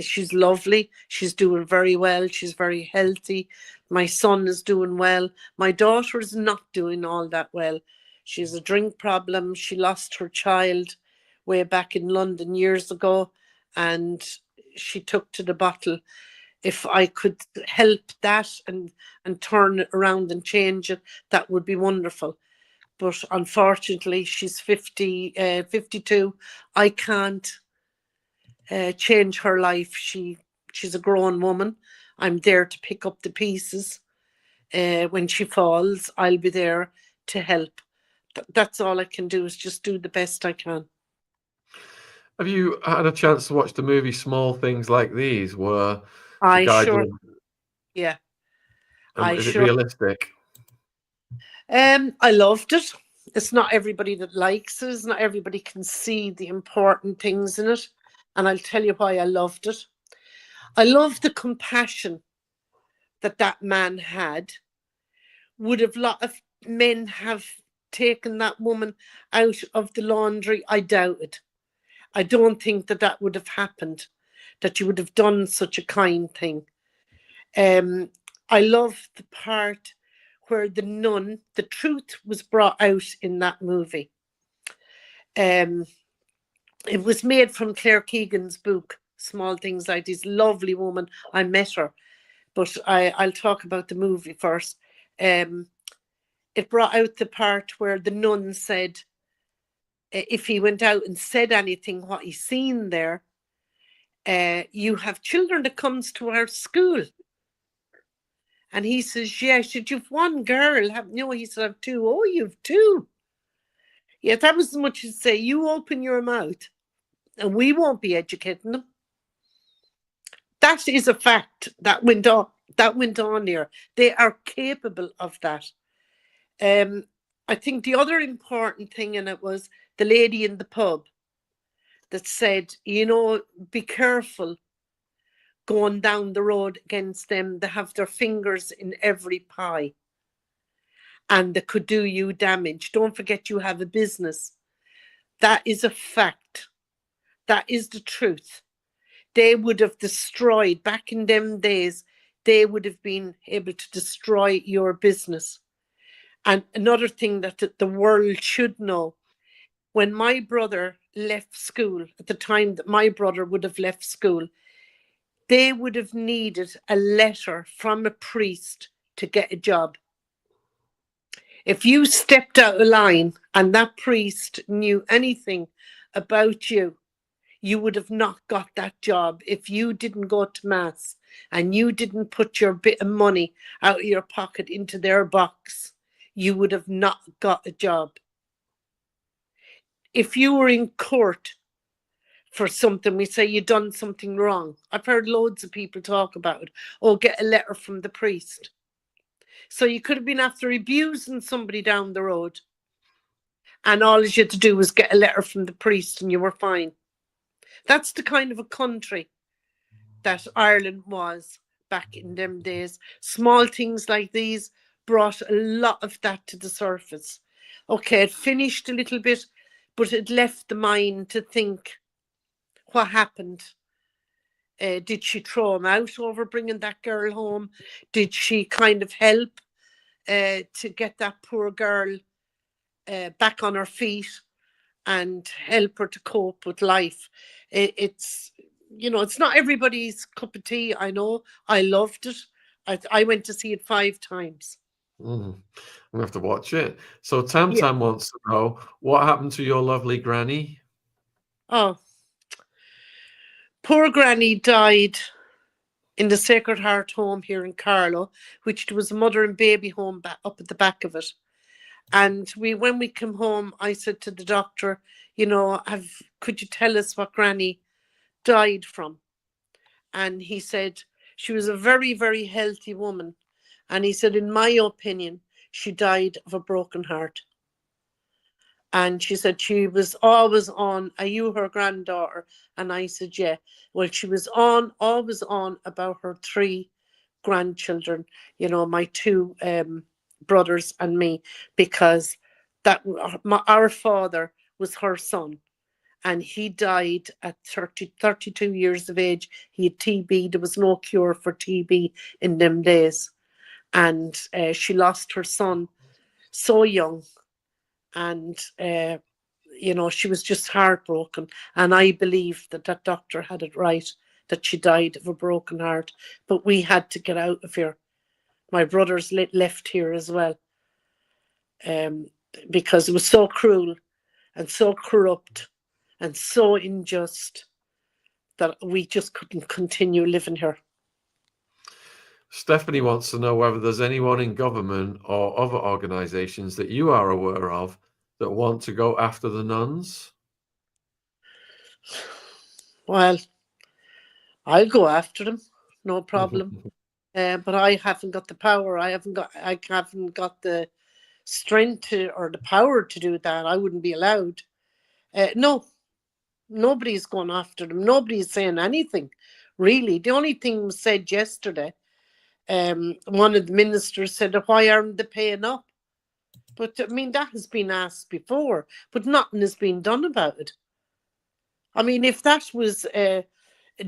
she's lovely. She's doing very well. She's very healthy. My son is doing well. My daughter is not doing all that well. She has a drink problem. She lost her child way back in London years ago, and she took to the bottle. If I could help that and turn it around and change it, that would be wonderful. But unfortunately, she's 52. I can't change her life. She's a grown woman. I'm there to pick up the pieces. When she falls, I'll be there to help. That's all I can do, is just do the best I can. Have you had a chance to watch the movie Small Things Like These, where I the guy sure, did, yeah. is it realistic? I loved it. It's not everybody that likes it. It's not everybody can see the important things in it. And I'll tell you why I loved it. I love the compassion that man had. Would have a lot of men have taken that woman out of the laundry? I doubt it. I don't think that would have happened, that you would have done such a kind thing. I love the part where the nun, the truth was brought out in that movie. It was made from Claire Keegan's book, Small Things Like This. Lovely woman. I met her, but I'll talk about the movie first. It brought out the part where the nun said, if he went out and said anything, what he's seen there, you have children that comes to our school. And he says, yeah. Should you've one girl? No, he said, I have two. Oh, you've two. Yeah, that was as much as say, you open your mouth and we won't be educating them. That is a fact that went on here. They are capable of that. I think the other important thing in it was the lady in the pub that said, you know, be careful going down the road against them. They have their fingers in every pie and they could do you damage. Don't forget you have a business. That is a fact. That is the truth. They would have destroyed, back in them days, they would have been able to destroy your business. And another thing that the world should know, when my brother left school, at the time that my brother would have left school, they would have needed a letter from a priest to get a job. If you stepped out of line and that priest knew anything about you, you would have not got that job. If you didn't go to mass and you didn't put your bit of money out of your pocket into their box, you would have not got a job. If you were in court for something, we say you done something wrong. I've heard loads of people talk about it. Oh, get a letter from the priest. So you could have been after abusing somebody down the road, and all you had to do was get a letter from the priest and you were fine. That's the kind of a country that Ireland was back in them days. Small things like these brought a lot of that to the surface. Okay, it finished a little bit, but it left the mind to think, what happened? Did she throw him out over bringing that girl home? Did she kind of help to get that poor girl back on her feet and help her to cope with life? It's, you know, it's not everybody's cup of tea. I know. I loved it. I went to see it 5 times. I'm gonna have to watch it. So Tam Yeah. Tam wants to know, what happened to your lovely granny? Oh, poor granny died in the Sacred Heart home here in Carlow, which was a mother and baby home up at the back of it. And when we came home, I said to the doctor, you know, could you tell us what granny died from? And he said, she was a very, very healthy woman. And he said, in my opinion, she died of a broken heart. And she said she was always on, are you her granddaughter? And I said, yeah. Well, she was always on about her 3 grandchildren, you know, my 2 brothers and me, because our father was her son. And he died at 32 years of age. He had TB. There was no cure for TB in them days. And she lost her son so young. And, you know, she was just heartbroken. And I believe that doctor had it right, that she died of a broken heart. But we had to get out of here. My brothers left here as well. Because it was so cruel and so corrupt and so unjust that we just couldn't continue living here. Stephanie wants to know whether there's anyone in government or other organisations that you are aware of that want to go after the nuns. Well, I'll go after them, no problem. But I haven't got the power. I haven't got the strength or the power to do that. I wouldn't be allowed. No, nobody's going after them. Nobody's saying anything, really. The only thing was said yesterday, one of the ministers said, why aren't they paying up? But I mean, that has been asked before, but nothing has been done about it. I mean, if that was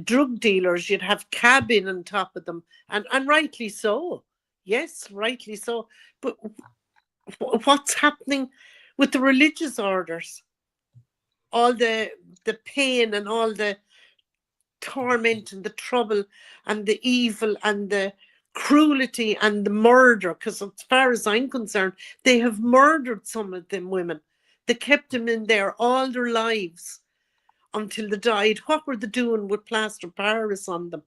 drug dealers, you'd have cabin on top of them, and rightly so. Yes, rightly so. But what's happening with the religious orders? All the pain and all the torment and the trouble and the evil and the cruelty and the murder, because as far as I'm concerned, they have murdered some of them women. They kept them in there all their lives until they died. What were they doing with plaster Paris on them?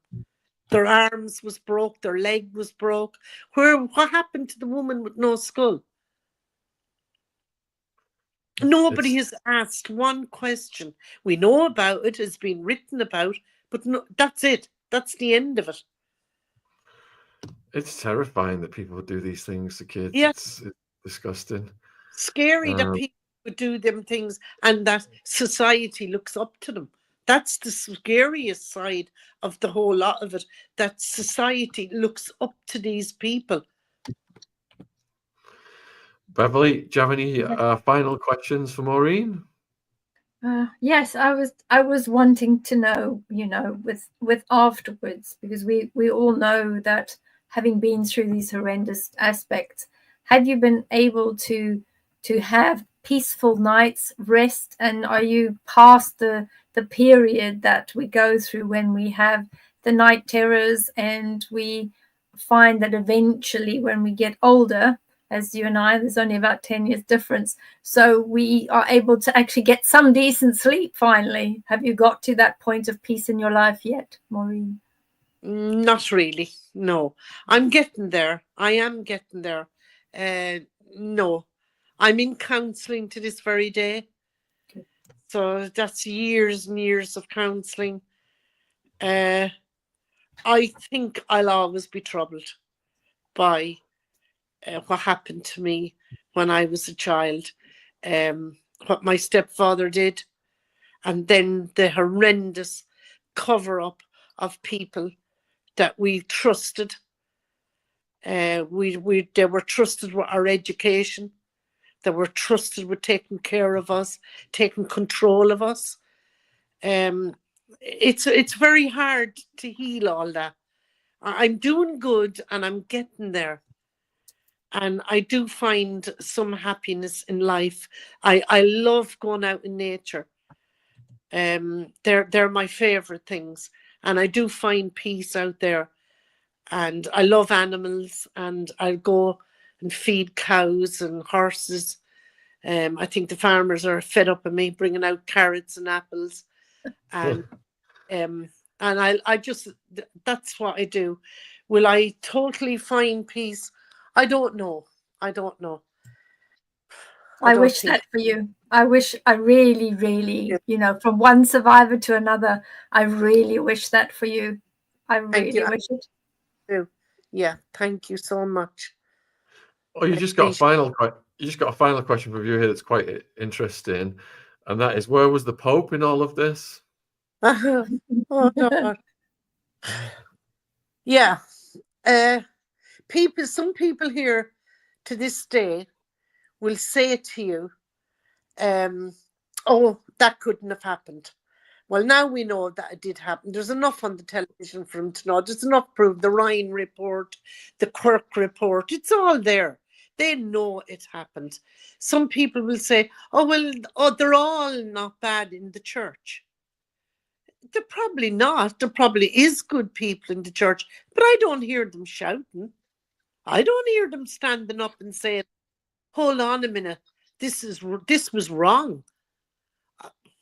Their arms was broke, their leg was broke. What happened to the woman with no skull? Nobody has asked one question. We know about it, it's been written about, but no, that's it. That's the end of it. It's terrifying that people do these things to kids. Yeah. It's disgusting. Scary that people would do them things and that society looks up to them. That's the scariest side of the whole lot of it, that society looks up to these people. Beverly, do you have any final questions for Maureen? Yes, I was wanting to know, you know, with afterwards, because we all know that having been through these horrendous aspects, have you been able to have peaceful nights, rest, and are you past the period that we go through when we have the night terrors, and we find that eventually when we get older, as you and I, there's only about 10 years difference, so we are able to actually get some decent sleep finally. Have you got to that point of peace in your life yet, Maureen? Not really, no. I'm getting there. I am getting there. No, I'm in counselling to this very day. Okay. So that's years and years of counselling. I think I'll always be troubled by what happened to me when I was a child, what my stepfather did, and then the horrendous cover-up of people that we trusted. They were trusted with our education. They were trusted with taking care of us, taking control of us. It's very hard to heal all that. I'm doing good and I'm getting there. And I do find some happiness in life. I love going out in nature. They're my favorite things. And I do find peace out there. And I love animals, and I'll go and feed cows and horses. I think the farmers are fed up of me bringing out carrots and apples. And I just, that's what I do. Will I totally find peace? I don't know. I don't know. I wish that for you. I really, really, you know, from one survivor to another, I really wish that for you. I really wish it. Yeah, thank you so much. Oh, you just got a final question for you here that's quite interesting, and that is, where was the Pope in all of this? Oh God. Yeah. Some people here to this day will say to you, oh, that couldn't have happened. Well, now we know that it did happen. There's enough on the television for them to know. There's enough proof. The Ryan report, the Quirk report, it's all there. They know it happened. Some people will say, oh, well, they're all not bad in the church. They're probably not. There probably is good people in the church, but I don't hear them shouting. I don't hear them standing up and saying, hold on a minute, this was wrong.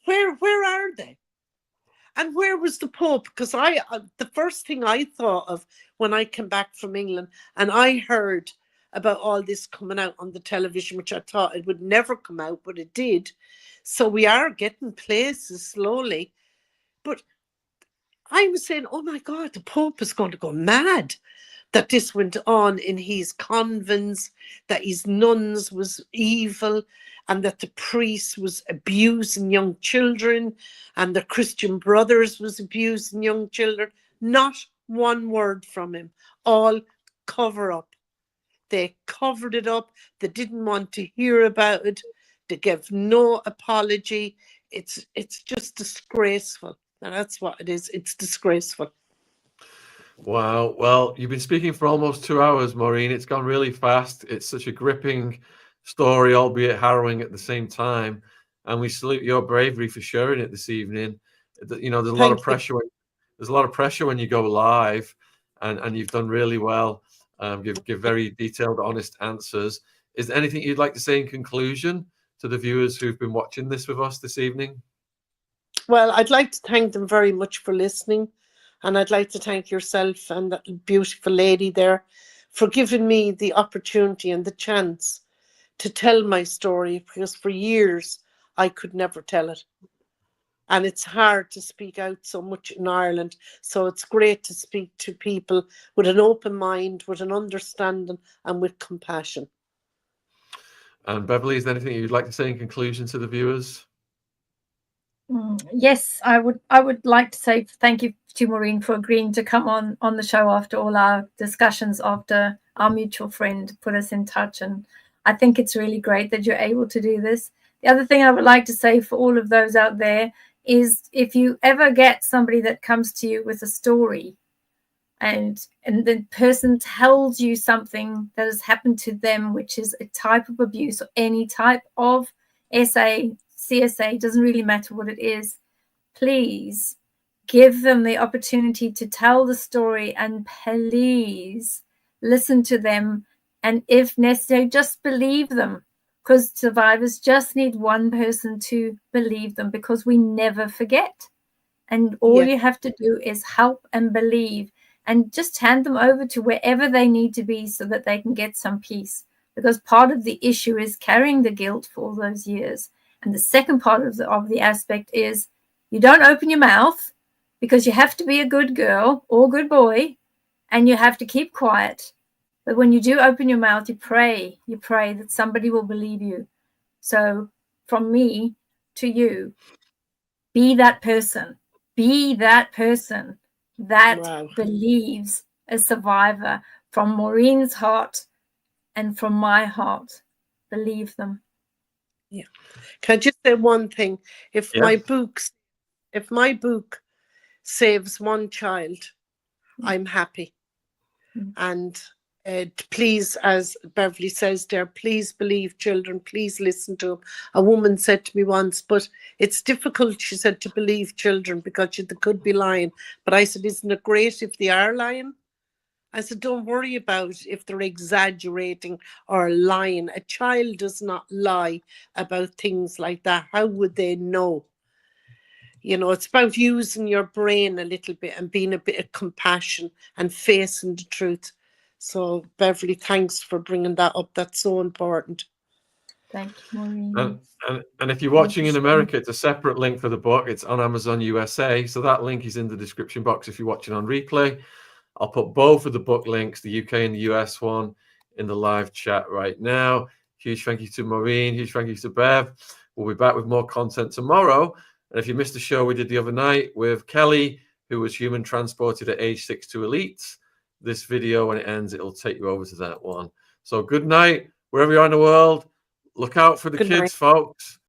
Where are they? And where was the Pope? Because the first thing I thought of when I came back from England and I heard about all this coming out on the television, which I thought it would never come out, but it did. So we are getting places slowly. But I was saying, oh my God, the Pope is going to go mad that this went on in his convents, that his nuns was evil, and that the priest was abusing young children, and the Christian Brothers was abusing young children. Not one word from him. All cover up. They covered it up. They didn't want to hear about it. They gave no apology. It's just disgraceful. And that's what it is. It's disgraceful. Wow. Well, you've been speaking for almost 2 hours, Maureen. It's gone really fast. It's such a gripping story, albeit harrowing at the same time. And we salute your bravery for sharing it this evening. You know, there's a lot of pressure. There's a lot of pressure when you go live, and you've done really well. Give very detailed, honest answers. Is there anything you'd like to say in conclusion to the viewers who've been watching this with us this evening? Well, I'd like to thank them very much for listening. And I'd like to thank yourself and that beautiful lady there for giving me the opportunity and the chance to tell my story, because for years I could never tell it. And it's hard to speak out so much in Ireland. So it's great to speak to people with an open mind, with an understanding, and with compassion. And Beverly, is there anything you'd like to say in conclusion to the viewers? Yes, I would like to say thank you to Maureen for agreeing to come on the show after all our discussions, after our mutual friend put us in touch. And I think it's really great that you're able to do this. The other thing I would like to say for all of those out there is, if you ever get somebody that comes to you with a story, and the person tells you something that has happened to them, which is a type of abuse or any type of SA, CSA, doesn't really matter what it is, please give them the opportunity to tell the story, and please listen to them. And if necessary, just believe them, because survivors just need one person to believe them, because we never forget. And all you have to do is help and believe, and just hand them over to wherever they need to be so that they can get some peace. Because part of the issue is carrying the guilt for all those years. And the second part of the aspect is, you don't open your mouth, because you have to be a good girl or good boy, and you have to keep quiet. But when you do open your mouth, you pray that somebody will believe you. So from me to you, be that person. Be that person that believes a survivor. From Maureen's heart and from my heart, believe them. Yeah. Can I just say one thing? If my book saves one child, I'm happy. And please, as Beverly says there, please believe children, please listen to them. A woman said to me once, but it's difficult, she said, to believe children because they could be lying. But I said, isn't it great if they are lying? I said, don't worry about if they're exaggerating or lying. A child does not lie about things like that. How would they know? You know, it's about using your brain a little bit and being a bit of compassion and facing the truth. So, Beverly, thanks for bringing that up. That's so important. Thank you, Maureen. And if you're watching in America, it's a separate link for the book. It's on Amazon USA. So that link is in the description box if you're watching on replay. I'll put both of the book links, the UK and the US one, in the live chat right now. Huge thank you to Maureen. Huge thank you to Bev. We'll be back with more content tomorrow. And if you missed the show we did the other night with Kelly, who was human transported at age 6 to elites, this video, when it ends, it'll take you over to that one. So good night, wherever you are in the world. Look out for the kids, folks.